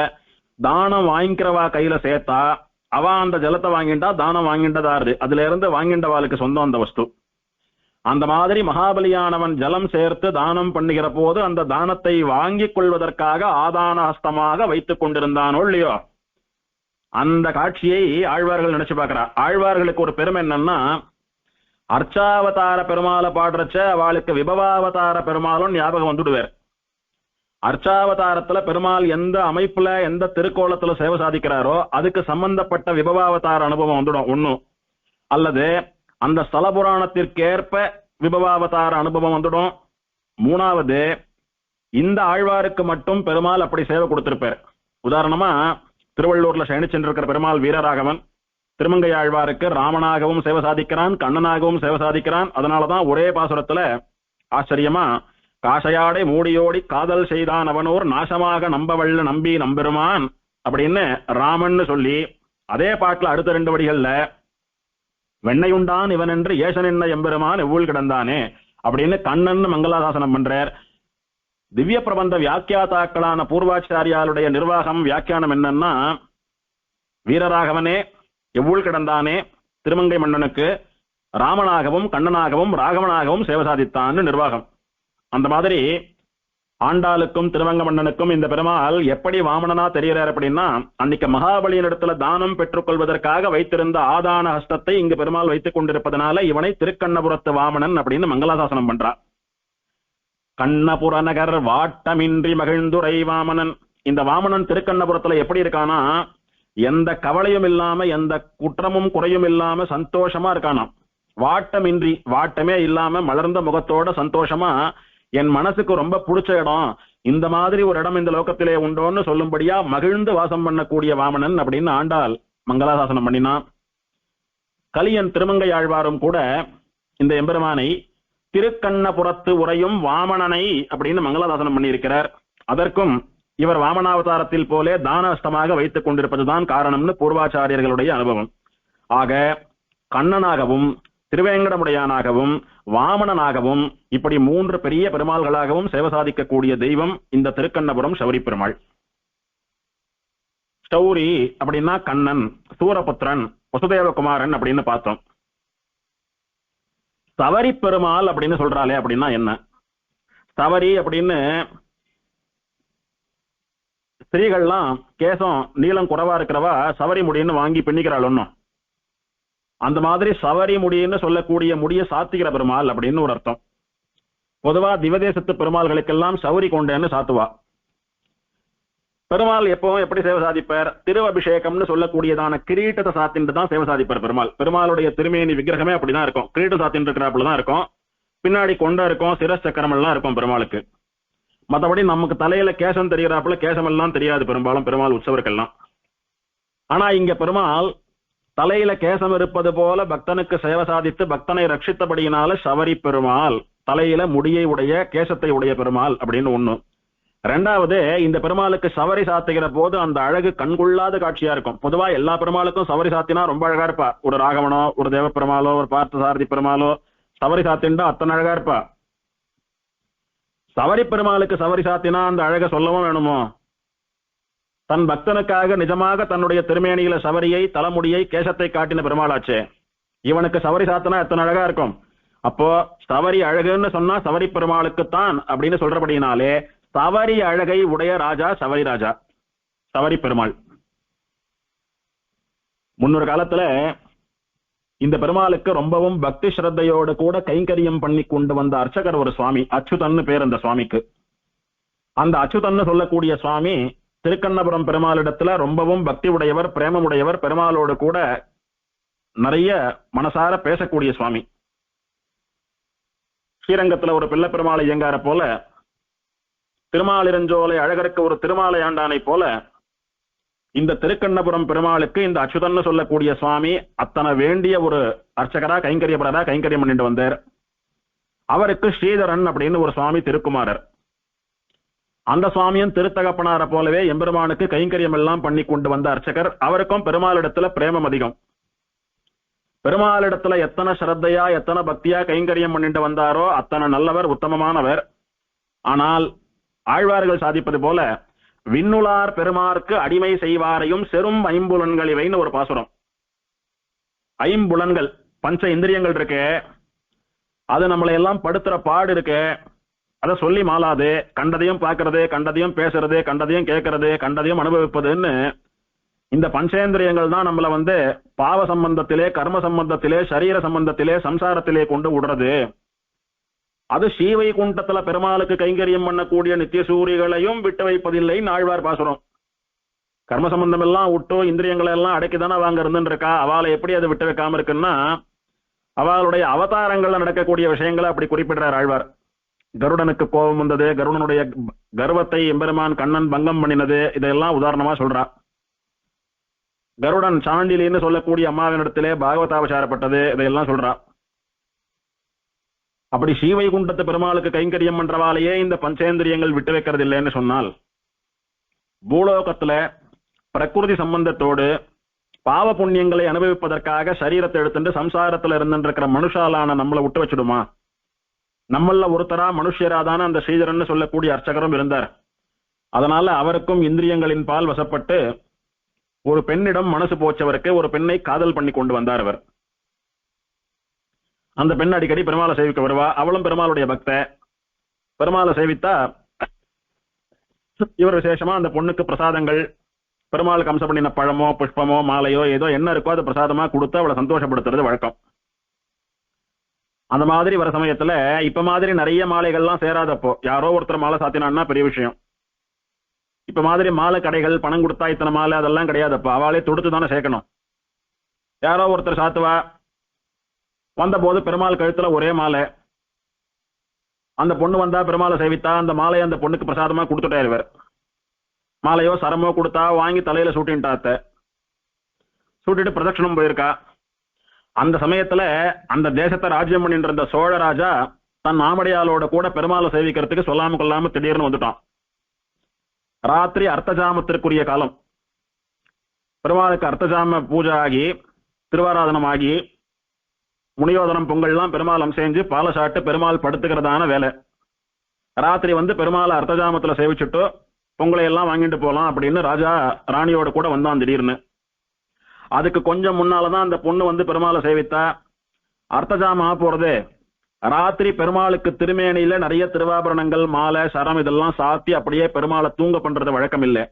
தானம் வாங்கிக்கிறவா கையில சேர்த்தா அவ அந்த ஜலத்தை வாங்கிண்டா தானம் வாங்கிண்டதாரு. அதுல இருந்து வாங்கிண்டவாளுக்கு சொந்தம் அந்த வஸ்து. அந்த மாதிரி மகாபலியானவன் ஜலம் சேர்த்து தானம் பண்ணுகிற போது அந்த தானத்தை வாங்கிக் கொள்வதற்காக ஆதான ஹஸ்தமாக வைத்துக் கொண்டிருந்தானோ இல்லையோ, அந்த காட்சியை ஆழ்வார்கள் நினைச்சு பார்க்கிறா. ஆழ்வார்களுக்கு ஒரு பெருமை என்னன்னா, அர்ச்சாவதார பெருமாளை பாடுறச்ச அவளுக்கு விபவாவதார பெருமாளும் ஞாபகம் வந்துடுவார். அர்ச்சாவதாரத்துல பெருமாள் எந்த அமைப்புல எந்த திருக்கோலத்துல சேவை சாதிக்கிறாரோ அதுக்கு சம்பந்தப்பட்ட விபவாவதார அனுபவம் வந்துடும் ஒண்ணு, அல்லது அந்த ஸ்தல புராணத்திற்கேற்ப விபவாவதார அனுபவம் வந்துடும். மூணாவது, இந்த ஆழ்வாருக்கு மட்டும் பெருமாள் அப்படி சேவை கொடுத்திருப்பார். உதாரணமா திருவள்ளூர்ல சயனிச்சென்றிருக்கிற பெருமாள் வீரராகவன் திருமங்கை ஆழ்வாருக்கு ராமனாகவும் சேவை சாதிக்கிறான், கண்ணனாகவும் சேவை சாதிக்கிறான். அதனாலதான் ஒரே பாசுரத்துல ஆச்சரியமா காசையாடை மூடியோடி காதல் செய்தான் அவனோர் நாசமாக நம்பவல்ல நம்பி நம்பெருமான் அப்படின்னு ராமன் சொல்லி, அதே பாட்டுல அடுத்த 2 வடிகள்ல வெண்ணையுண்டான் இவன் என்று ஏசன் என்ன எம்பெருமான் எவ்வளவு கிடந்தானே அப்படின்னு கண்ணன் மங்களாசாசனம் பண்றார். திவ்ய பிரபந்த வியாக்கியாதாக்களான பூர்வாச்சாரியாளுடைய நிர்வாகம் வியாக்கியானம் என்னன்னா, வீரராகவனே எவ்வளவு கிடந்தானே திருமங்கை மன்னனுக்கு ராமனாகவும் கண்ணனாகவும் ராகவனாகவும் சேவை சாதித்தான்னு நிர்வாகம். அந்த மாதிரி ஆண்டாளுக்கும் திருமங்க மன்னனுக்கும் இந்த பெருமாள் எப்படி வாமனனா தெரிகிறார் அப்படின்னா, அன்னைக்கு மகாபலியின் இடத்துல தானம் பெற்றுக்கொள்வதற்காக வைத்திருந்த ஆதான ஹஸ்தத்தை இங்கு பெருமாள் வைத்துக் கொண்டிருப்பதனால இவனை திருக்கண்ணபுரத்து வாமனன் அப்படின்னு மங்களாசாசனம் பண்றார். கண்ணபுரநகர் வாட்டமின்றி மகிழ்ந்துரை வாமனன். இந்த வாமனன் திருக்கண்ணபுரத்துல எப்படி இருக்கானா, எந்த கவலையும் இல்லாம எந்த குற்றமும் குறையும் இல்லாம சந்தோஷமா இருக்கானா. வாட்டமின்றி, வாட்டமே இல்லாம மலர்ந்த முகத்தோட சந்தோஷமா, என் மனசுக்கு ரொம்ப பிடிச்ச இடம், இந்த மாதிரி ஒரு இடம் இந்த லோகத்திலே உண்டோன்னு சொல்லும்படியா மகிழ்ந்து வாசம் பண்ணக்கூடிய வாமனன் அப்படின்னு ஆண்டாள் மங்களாசாசனம் பண்ணினான். கலியன் திருமங்கை ஆழ்வாரும் கூட இந்த எம்பெருமானை திருக்கண்ணபுரத்து உரையும் வாமனனை அப்படின்னு மங்களாசாசனம் பண்ணியிருக்கிறார். அதற்கும் இவர் வாமனாவதாரத்தில் போலே தானஸ்தமாக வைத்துக் கொண்டிருப்பதுதான் காரணம்னு பூர்வாச்சாரியர்களுடைய அனுபவம். ஆக கண்ணனாகவும் திருவேங்கடமுடையானாகவும் வாமனனாகவும் இப்படி 3 பெரிய பெருமாள்களாகவும் சேவை சாதிக்கக்கூடிய தெய்வம் இந்த திருக்கண்ணபுரம் சௌரி பெருமாள். சௌரி அப்படின்னா கண்ணன், சூரபுத்திரன், வசுதேவகுமாரன் அப்படின்னு பார்த்தோம். சவரி பெருமாள் அப்படின்னு சொல்றாளே அப்படின்னா என்ன? சவரி அப்படின்னு ஸ்திரீகள்லாம் கேசம் நீளம் குறைவா இருக்கிறவா சவரி முடின்னு வாங்கி பின்னிக்கிறாள் ஒன்னும். அந்த மாதிரி சவரி முடின்னு சொல்லக்கூடிய முடிய சாத்திக்கிற பெருமாள் அப்படின்னு ஒரு அர்த்தம். பொதுவா திவதேசத்து பெருமாள்களுக்கெல்லாம் சௌரி கொண்டேன்னு சாத்துவா. பெருமாள் எப்பவும் எப்படி சேவை சாதிப்பார்? திருவபிஷேகம்னு சொல்லக்கூடியதான கிரீட்டத்தை சாத்தின்னு தான் சேவை சாதிப்பார் பெருமாள். பெருமாளுடைய திருமேனி விக்கிரகமே அப்படிதான் இருக்கும். கிரீட்டம் சாத்தின்னு இருக்கிறாப்புலதான் இருக்கும். பின்னாடி கொண்ட இருக்கும், சிரஸ் சக்கரம் எல்லாம் இருக்கும் பெருமாளுக்கு. மற்றபடி நமக்கு தலையில கேசம் தெரிகிறாப்புல கேசம் எல்லாம் தெரியாது பெரும்பாலும் பெருமாள் உற்சவருக்கெல்லாம். ஆனா இங்க பெருமாள் தலையில கேசம் இருப்பது போல பக்தனுக்கு சேவை சாதித்து பக்தனை ரட்சித்தபடியினால சவரி பெருமாள், தலையில முடியை உடைய கேசத்தை உடைய பெருமாள் அப்படின்னு ஒண்ணு. ரெண்டாவது, இந்த பெருமாளுக்கு சவரி சாத்துகிற போது அந்த அழகு கண்கொள்ளாத காட்சியா இருக்கும். பொதுவா எல்லா பெருமாளுக்கும் சவரி சாத்தினா ரொம்ப அழகா இருப்பா. ஒரு ராகவனோ, ஒரு தேவ பெருமாளோ, ஒரு பார்த்த சாரதி பெருமாளோ சவரி சாத்தின்டா அத்தனை அழகா இருப்பா. சவரி பெருமாளுக்கு சவரி சாத்தினா அந்த அழக சொல்லவும் வேணுமோ? தன் பக்தனுக்காக நிஜமாக தன்னுடைய திருமேனியில சவரியை, தலைமுடியை, கேசத்தை காட்டின பெருமாளாச்சே. இவனுக்கு சவரி சாத்தினா எத்தனை அழகா இருக்கும். அப்போ சவரி அழகுன்னு சொன்னா சவரி பெருமாளுக்குத்தான் அப்படின்னு சொல்றபடினாலே சவரி அழகை உடைய ராஜா சவரி ராஜா, சவரி பெருமாள். முன்னொரு காலத்துல இந்த பெருமாளுக்கு ரொம்பவும் பக்தி ஸ்ரத்தையோடு கூட கைங்கரியம் பண்ணி கொண்டு வந்த அர்ச்சகர் ஒரு சுவாமி, அச்சுதன்னு பேர் அந்த சுவாமிக்கு. அந்த அச்சுதன்னு சொல்லக்கூடிய சுவாமி திருக்கண்ணபுரம் பெருமாளிடத்துல ரொம்பவும் பக்தி உடையவர், பிரேமமுடையவர், பெருமாளோடு கூட நிறைய மனசார பேசக்கூடிய சுவாமி. ஸ்ரீரங்கத்துல ஒரு பிள்ளை பெருமாளை இயங்கார போல, திருமாலிரஞ்சோலை அழகருக்கு ஒரு திருமாலை ஆண்டானை போல இந்த திருக்கண்ணபுரம் பெருமாளுக்கு இந்த அச்சுதன்னு சொல்லக்கூடிய சுவாமி அத்தனை வேண்டிய ஒரு அர்ச்சகரா கைங்கரியப்படரா கைங்கரியம் பண்ணிட்டு வந்தார். அவருக்கு ஸ்ரீதரன் அப்படின்னு ஒரு சுவாமி திருக்குமாரர். அந்த சுவாமியும் திருத்தகப்பனார போலவே எம்பெருமானுக்கு கைங்கரியம் எல்லாம் பண்ணி கொண்டு வந்த அர்ச்சகர். அவருக்கும் பெருமாளிடத்துல பிரேமம் அதிகம். பெருமாளிடத்துல எத்தனை ஸ்ரத்தையா எத்தனை பக்தியா கைங்கரியம் பண்ணிட்டு வந்தாரோ அத்தனை நல்லவர், உத்தமமானவர். ஆனால் ஆழ்வார்கள் சாதிப்பது போல விண்ணுளார் பெருமாற்கு அடிமை செய்வாரையும் செரும் ஐம்புலன்கள் இவைன்னு ஒரு பாசுரம். ஐம்புலன்கள் பஞ்ச இந்திரியங்கள் இருக்கு, அது நம்மளை எல்லாம் படுத்துற பாடு இருக்கு. அதை சொல்லி மாளாது, கண்டதையும் பார்க்கறது, கண்டதையும் பேசுறது, கண்டதையும் கேட்கறது, கண்டதையும் அனுபவிப்பதுன்னு இந்த பஞ்சேந்திரியங்கள் தான் நம்மள பாவ சம்பந்தத்திலே, கர்ம சம்பந்தத்திலே, சரீர சம்பந்தத்திலே, சம்சாரத்திலே கொண்டு விடுறது. அது ஸ்ரீவைகுண்டத்துல பெருமாளுக்கு கைங்கரியம் பண்ணக்கூடிய நித்திய சூரிகளையும் விட்டு வைப்பதில்லை ஆழ்வார் பாசுரம். கர்ம சம்பந்தம் எல்லாம் விட்டோ இந்திரியங்களை எல்லாம் அடக்கிதானே வாங்க இருந்துன்னு இருக்கா. அவளை எப்படி அதை விட்டு வைக்காம இருக்குன்னா அவளுடைய அவதாரங்கள்ல நடக்கக்கூடிய விஷயங்களை அப்படி குறிப்பிடுறார் ஆழ்வார். கருடனுக்கு கோபம் வந்தது, கருடனுடைய கர்வத்தை எம்பெருமான் கண்ணன் பங்கம் பண்ணினது, இதெல்லாம் உதாரணமா சொல்றா. கருடன் சாண்டிலின்னு சொல்லக்கூடிய அம்மாவினிடத்திலே பாகவதாபசாரப்பட்டது, இதையெல்லாம் சொல்றா. அப்படி ஸ்ரீவைகுண்டத்து பெருமாளுக்கு கைங்கரியம் பண்றவாலேயே இந்த பஞ்சேந்திரியங்கள் விட்டு வைக்கிறது இல்லைன்னு சொன்னால், பூலோகத்துல பிரகிருதி சம்பந்தத்தோடு பாவ புண்ணியங்களை அனுபவிப்பதற்காக சரீரத்தை எடுத்துட்டு சம்சாரத்துல இருந்துருக்கிற மனுஷாலான நம்மளை விட்டு வச்சுடுமா? நம்மள ஒருத்தரா மனுஷராதான அந்த ஸ்ரீதரன் சொல்லக்கூடிய அர்ச்சகரும் இருந்தார். அதனால அவருக்கும் இந்திரியங்களின் பால் வசப்பட்டு ஒரு பெண்ணிடம் மனசு போச்சவருக்கு ஒரு பெண்ணை காதல் பண்ணி கொண்டு வந்தார் அவர். அந்த பெண் அடிக்கடி பெருமாளை சேவிக்க வருவா. அவளும் பெருமாளுடைய பக்த. பெருமாளை சேவித்தா இவர் விசேஷமா அந்த பொண்ணுக்கு பிரசாதங்கள், பெருமாளுக்கு அம்சம் பண்ணின பழமோ புஷ்பமோ மாலையோ ஏதோ என்ன இருக்கோ அதை பிரசாதமா கொடுத்து அவளை சந்தோஷப்படுத்துறது வழக்கம். அந்த மாதிரி வர சமயத்துல இப்ப மாதிரி நிறைய மாலைகள்லாம் சேராதப்போ யாரோ ஒருத்தர் மாலை சாத்தினான்னா பெரிய விஷயம். இப்ப மாதிரி மாலை கடைகள் பணம் கொடுத்தா இத்தனை மாலை அதெல்லாம் கிடையாதப்போ, அவளே தொடுத்து தானே சேர்க்கணும். யாரோ ஒருத்தர் சாத்துவா. வந்த போது பெருமாள் கழுத்துல ஒரே மாலை. அந்த பொண்ணு வந்தா பெருமாளை சேவித்தா அந்த மாலையை அந்த பொண்ணுக்கு பிரசாதமா கொடுத்துட்டாரு இவர். மாலையோ சரமோ கொடுத்தா வாங்கி தலையில சூட்டின்ட்டாத்த. சூட்டிட்டு பிரதட்சணம் போயிருக்கா. அந்த சமயத்துல அந்த தேசத்தை ராஜ்யம் பண்ணிட்டு இருந்த சோழராஜா தன் ஆமடையாளோட கூட பெருமாளை சேவிக்கிறதுக்கு சொல்லாம கொள்ளாம திடீர்னு வந்துட்டான். ராத்திரி அர்த்தஜாமத்திற்குரிய காலம். பெருமாளுக்கு அர்த்தஜாம பூஜை ஆகி திருவாராதனம் ஆகி முனியோதனம் பொங்கல்லாம் பெருமாள் அம்சேஞ்சு பால சாட்டு பெருமாள் படுத்துக்கிறதான வேலை. ராத்திரி வந்து பெருமாளை அர்த்தஜாமத்துல சேவிச்சுட்டு பொங்கலை எல்லாம் வாங்கிட்டு போலாம் அப்படின்னு ராஜா ராணியோட கூட வந்தான் திடீர்னு. அதுக்கு கொஞ்சம் முன்னாலதான் அந்த பொண்ணு வந்து பெருமாளை சேவித்தா. அர்த்தஜாம போறது ராத்திரி பெருமாளுக்கு திருமேனியில நிறைய திருவாபரணங்கள் மாலை சரம் இதெல்லாம் சாத்தி அப்படியே பெருமாளை தூங்க பண்றது வழக்கம் இல்லை.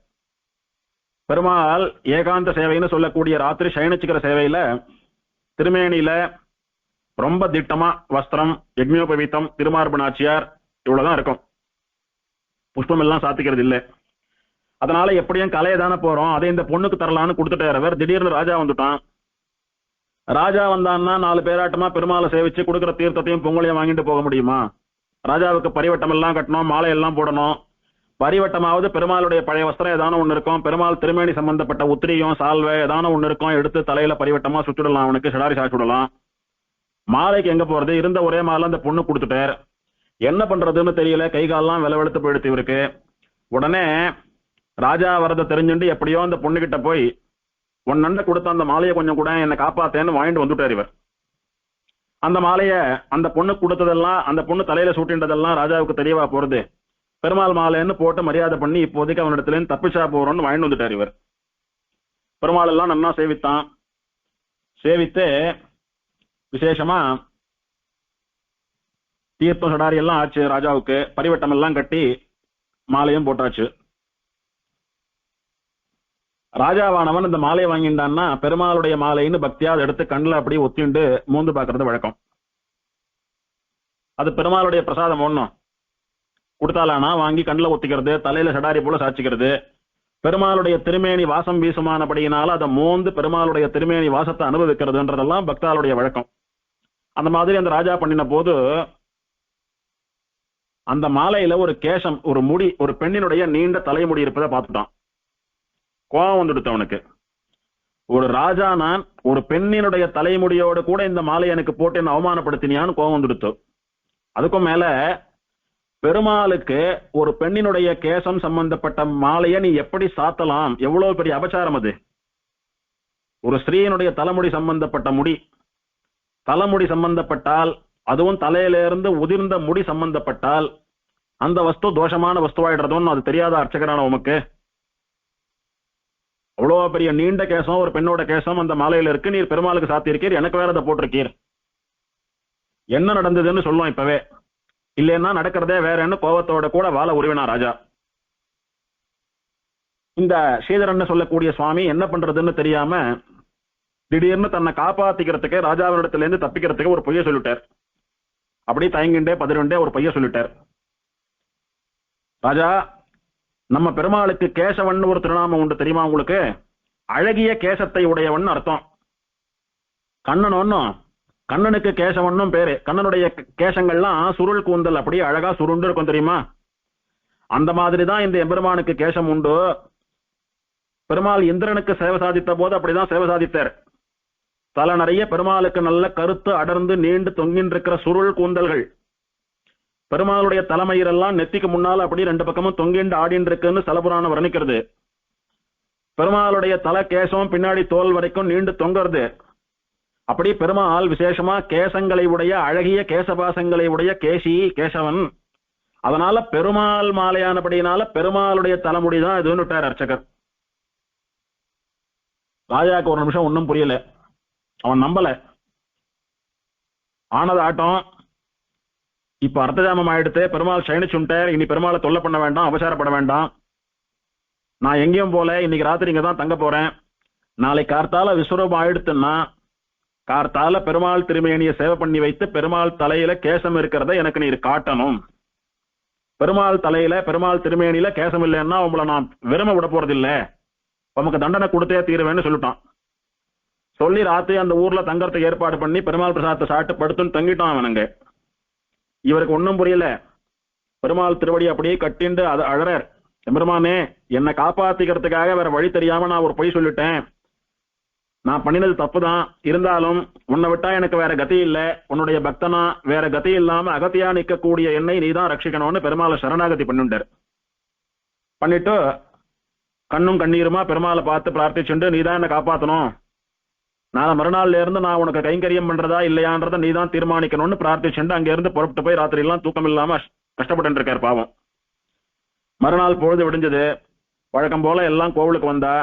பெருமாள் ஏகாந்த சேவைன்னு சொல்லக்கூடிய ராத்திரி சயனிச்சுக்கிற சேவையில திருமேனியில ரொம்ப திட்டமா வஸ்திரம் யக்ஞோபவீதம் திருமார்பு நாச்சியார் இவ்வளவுதான் இருக்கும். புஷ்பம் எல்லாம் சாத்திக்கிறது இல்லை. அதனால எப்படியும் கலையை தானே போறோம், அதை இந்த பொண்ணுக்கு தரலான்னு கொடுத்துட்டார். திடீர்னு ராஜா வந்துட்டான். ராஜா வந்தான்னா 4 பேராட்டமா பெருமாளை சேவிச்சு கொடுக்குற தீர்த்தத்தையும் பொங்கலையும் வாங்கிட்டு போக முடியுமா? ராஜாவுக்கு பரிவட்டம் எல்லாம் கட்டணும், மாலை எல்லாம் போடணும். பரிவட்டமாவது பெருமாளுடைய பழைய வஸ்திரம் ஏதான ஒண்ணு இருக்கும், பெருமாள் திருமேனி சம்பந்தப்பட்ட உத்திரியும் சால்வை ஏதான ஒண்ணு இருக்கும், எடுத்து தலையில பரிவட்டமா சுற்றிடலாம், அவனுக்கு சிடாரி சாச்சுடலாம். மாலைக்கு எங்க போறது? இருந்த ஒரே மாலை அந்த பொண்ணு கொடுத்துட்டார். என்ன பண்றதுன்னு தெரியல, கை காலெல்லாம் விளவெடுத்து போயிடுத்து இவருக்கு. உடனே ராஜா வரதை தெரிஞ்சுட்டு எப்படியோ அந்த பொண்ணுகிட்ட போய் உன் கொடுத்த அந்த மாலையை கொஞ்சம் கூட என்னை காப்பாத்தேன்னு வாங்கிட்டு வந்துட்டார் இவர். அந்த மாலைய அந்த பொண்ணு கொடுத்ததெல்லாம் அந்த பொண்ணு தலையில சூட்டின்றதெல்லாம் ராஜாவுக்கு தெரியவா போறது? பெருமாள் மாலைன்னு போட்டு மரியாதை பண்ணி இப்போதைக்கு அவனிடத்துல தப்பிச்சா போறோம்னு வாங்கிட்டு வந்துட்டார் இவர். பெருமாள் எல்லாம் நன்னா சேவித்தான். சேவித்து விசேஷமா தீர்த்தம் சடாரி எல்லாம் ஆச்சு. ராஜாவுக்கு பரிவட்டம் எல்லாம் கட்டி மாலையும் போட்டாச்சு. ராஜாவானவன் இந்த மாலையை வாங்கிட்டான்னா பெருமாளுடைய மாலைன்னு பக்தியா அதை எடுத்து கண்ணில் அப்படியே ஒத்திண்டு மூந்து பாக்குறது வழக்கம். அது பெருமாளுடைய பிரசாதம் ஒண்ணும் கொடுத்தாலானா வாங்கி கண்ணில் ஒத்திக்கிறது, தலையில சடாரி போல சாட்சிக்கிறது. பெருமாளுடைய திருமேனி வாசம் வீசுமானபடியினால அதை மோந்து பெருமாளுடைய திருமேனி வாசத்தை அனுபவிக்கிறதுன்றதெல்லாம் பக்தாளுடைய வழக்கம். அந்த மாதிரி அந்த ராஜா பண்ணின போது அந்த மாலையில ஒரு கேசம், ஒரு முடி, ஒரு பெண்ணினுடைய நீண்ட தலைமுடி இருப்பதை பார்த்துட்டான். கோபம் வந்துடுத்து அவனுக்கு. ஒரு ராஜா நான் ஒரு பெண்ணினுடைய தலைமுடியோடு கூட இந்த மாலை எனக்கு போட்டு என்ன அவமானப்படுத்தினியான்னு கோபம் வந்துடுத்து. அதுக்கும் மேல பெருமாளுக்கு ஒரு பெண்ணினுடைய கேசம் சம்பந்தப்பட்ட மாலையை நீ எப்படி சாத்தலாம்? எவ்வளவு பெரிய அபச்சாரம் அது. ஒரு ஸ்திரீயினுடைய தலைமுடி சம்பந்தப்பட்ட முடி, தலைமுடி சம்பந்தப்பட்டால், அதுவும் தலையிலிருந்து உதிர்ந்த முடி சம்பந்தப்பட்டால் அந்த வஸ்து தோஷமான வஸ்துவாயிடுறதுன்னு அது தெரியாத அர்ச்சகரான உமக்கு? அவ்வளோ பெரிய நீண்ட கேசம், ஒரு பெண்ணோட கேசம் அந்த மாலையில இருக்கு, நீர் பெருமாளுக்கு சாத்தியிருக்கீர், எனக்கு வேற அதை போட்டிருக்கீர், என்ன நடந்ததுன்னு சொல்லுவோம் இப்பவே, இல்லைன்னா நடக்கிறதே வேறன்னு கோபத்தோட கூட வாழ உருவினா ராஜா. இந்த ஸ்ரீதரன் சொல்லக்கூடிய சுவாமி என்ன பண்றதுன்னு தெரியாம திடீர்னு தன்னை காப்பாத்திக்கிறதுக்கு ராஜாவினிடத்துல இருந்து தப்பிக்கிறதுக்கு ஒரு பொய்ய சொல்லிட்டார். அப்படி தயங்கிண்டே பதினொண்டே ஒரு பொய்ய சொல்லிட்டார். ராஜா, நம்ம பெருமாளுக்கு கேசவன் ஒரு திருநாமம் உண்டு தெரியுமா உங்களுக்கு? அழகிய கேசத்தை உடையவன் அர்த்தம். கண்ணன் ஒன்னும், கண்ணனுக்கு கேசவனும் பேரு. கண்ணனுடைய கேசங்கள்லாம் சுருள் கூந்தல் அப்படியே அழகா சுருண்டு இருக்கும் தெரியுமா? அந்த மாதிரிதான் இந்த எம்பெருமானுக்கு கேசம் உண்டு. பெருமாள் இந்திரனுக்கு சேவை சாதித்த போது அப்படிதான் சேவை சாதித்தார். தலை நிறைய பெருமாளுக்கு நல்ல கருத்து அடர்ந்து நீண்டு தொங்கின்றிருக்கிற சுருள் கூந்தல்கள். பெருமாளுடைய தலைமயிரெல்லாம் நெத்திக்கு முன்னால் அப்படி 2 பக்கமும் தொங்கிண்டு ஆடின்னு இருக்குன்னு சலபுராணம் வர்ணிக்கிறது. பெருமாளுடைய தலை கேசம் பின்னாடி தோல் வரைக்கும் நீண்டு தொங்குறது. அப்படி பெருமாள் விசேஷமா கேசங்களை உடைய அழகிய கேசபாசங்களை உடைய கேசி கேசவன். அதனால பெருமாள் மாலையானபடினால பெருமாளுடைய தலைமுடிதான் இதுன்னு விட்டார் அர்ச்சகர். ராஜாவுக்கு ஒரு நிமிஷம் ஒன்னும் புரியல. அவன் நம்பல. ஆனது ஆட்டம். இப்ப அர்த்தஜாமம் ஆயிடுத்து, பெருமாள் சயனிச்சுட்டார், இனி பெருமாளை தொல்லை பண்ண வேண்டாம், அவசரப்பட வேண்டாம். நான் எங்கேயும் போல, இன்னைக்கு ராத்திரி இங்க தான் தங்க போறேன். நாளை கார்த்தால விஸ்வரூபம் ஆயிடுத்துன்னா கார்த்தால பெருமாள் திருமேனியை சேவை பண்ணி வைத்து பெருமாள் தலையில கேசம் இருக்கிறத எனக்கு நீர் காட்டணும். பெருமாள் தலையில பெருமாள் திருமேனியில கேசம் இல்லைன்னா உங்களை நான் விரும்ப விட போறது இல்ல, உமக்கு தண்டனை கொடுத்தே தீருவேன்னு சொல்லிட்டான். சொல்லி ராத்திரி அந்த ஊர்ல தங்கறதுக்கு ஏற்பாடு பண்ணி பெருமாள் பிரசாதத்தை சாப்பிட்டு படுத்துன்னு தங்கிட்டான் அவனுங்க. இவருக்கு ஒன்னும் புரியல. பெருமாள் திருவடி அப்படியே கட்டிண்டு அதை அழறார். பெருமானே, என்னை காப்பாத்திக்கிறதுக்காக வேற வழி தெரியாம நான் ஒரு பொய் சொல்லிட்டேன். நான் பண்ணினது தப்புதான். இருந்தாலும் உன்னை விட்டா எனக்கு வேற கதி இல்ல. உன்னுடைய பக்தனா வேற கதி இல்லாம அகத்தியா நிற்கக்கூடிய என்னை நீதான் ரட்சிக்கணும்னு பெருமாளை சரணாகதி பண்ணிட்டார். பண்ணிட்டு கண்ணும் கண்ணீருமா பெருமாளை பார்த்து பிரார்த்திச்சுண்டு நீதான் என்ன காப்பாத்தணும், நாளை மறுநாள்ல இருந்து நான் உனக்கு கைங்கரியம் பண்றதா இல்லையான்றதை நீதான் தீர்மானிக்கணும்னு பிரார்த்திச்சுண்டு அங்க இருந்து புறப்பட்டு போய் ராத்திரி எல்லாம் தூக்கம் இல்லாம கஷ்டப்பட்டு இருக்கார் பாவம். மறுநாள் பொழுது விடிஞ்சது. வழக்கம் போல எல்லாம் கோவிலுக்கு வந்தா.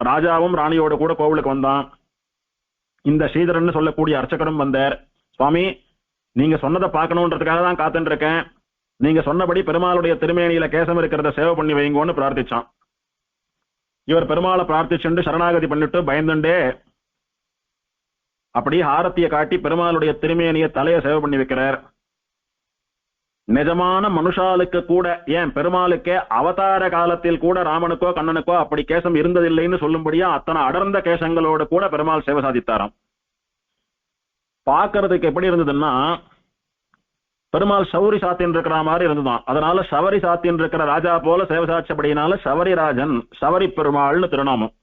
ராஜாவும் ராணியோட கூட கோவிலுக்கு வந்தான். இந்த ஸ்ரீதரன் சொல்லக்கூடிய அர்ச்சகரும் வந்தார். சுவாமி, நீங்க சொன்னதை பார்க்கணுன்றதுக்காக தான் காத்துட்டு இருக்கேன், நீங்க சொன்னபடி பெருமாளுடைய திருமேனியில கேசம் இருக்கிறத சேவை பண்ணி வைங்கோன்னு பிரார்த்திச்சான். இவர் பெருமாளை பிரார்த்திச்சுண்டு சரணாகதி பண்ணிட்டு பயந்துண்டே அப்படி ஆரத்தியை காட்டி பெருமாளுடைய திருமேனிய தலையை சேவை பண்ணி வைக்கிறார். நிஜமான மனுஷாலுக்கு கூட, ஏன் பெருமாளுக்கே அவதார காலத்தில் கூட ராமனுக்கோ கண்ணனுக்கோ அப்படி கேசம் இருந்ததில்லைன்னு சொல்லும்படியா அத்தனை அடர்ந்த கேசங்களோடு கூட பெருமாள் சேவை சாதித்தாராம். பார்க்கறதுக்கு எப்படி இருந்ததுன்னா பெருமாள் சௌரி சாத்தின் இருக்கிற மாதிரி இருந்துதான். அதனால சவரி சாத்தின் இருக்கிற ராஜா போல சேவை சாட்சப்படினால சவரிராஜன், சவரி பெருமாள்னு திருநாமம்.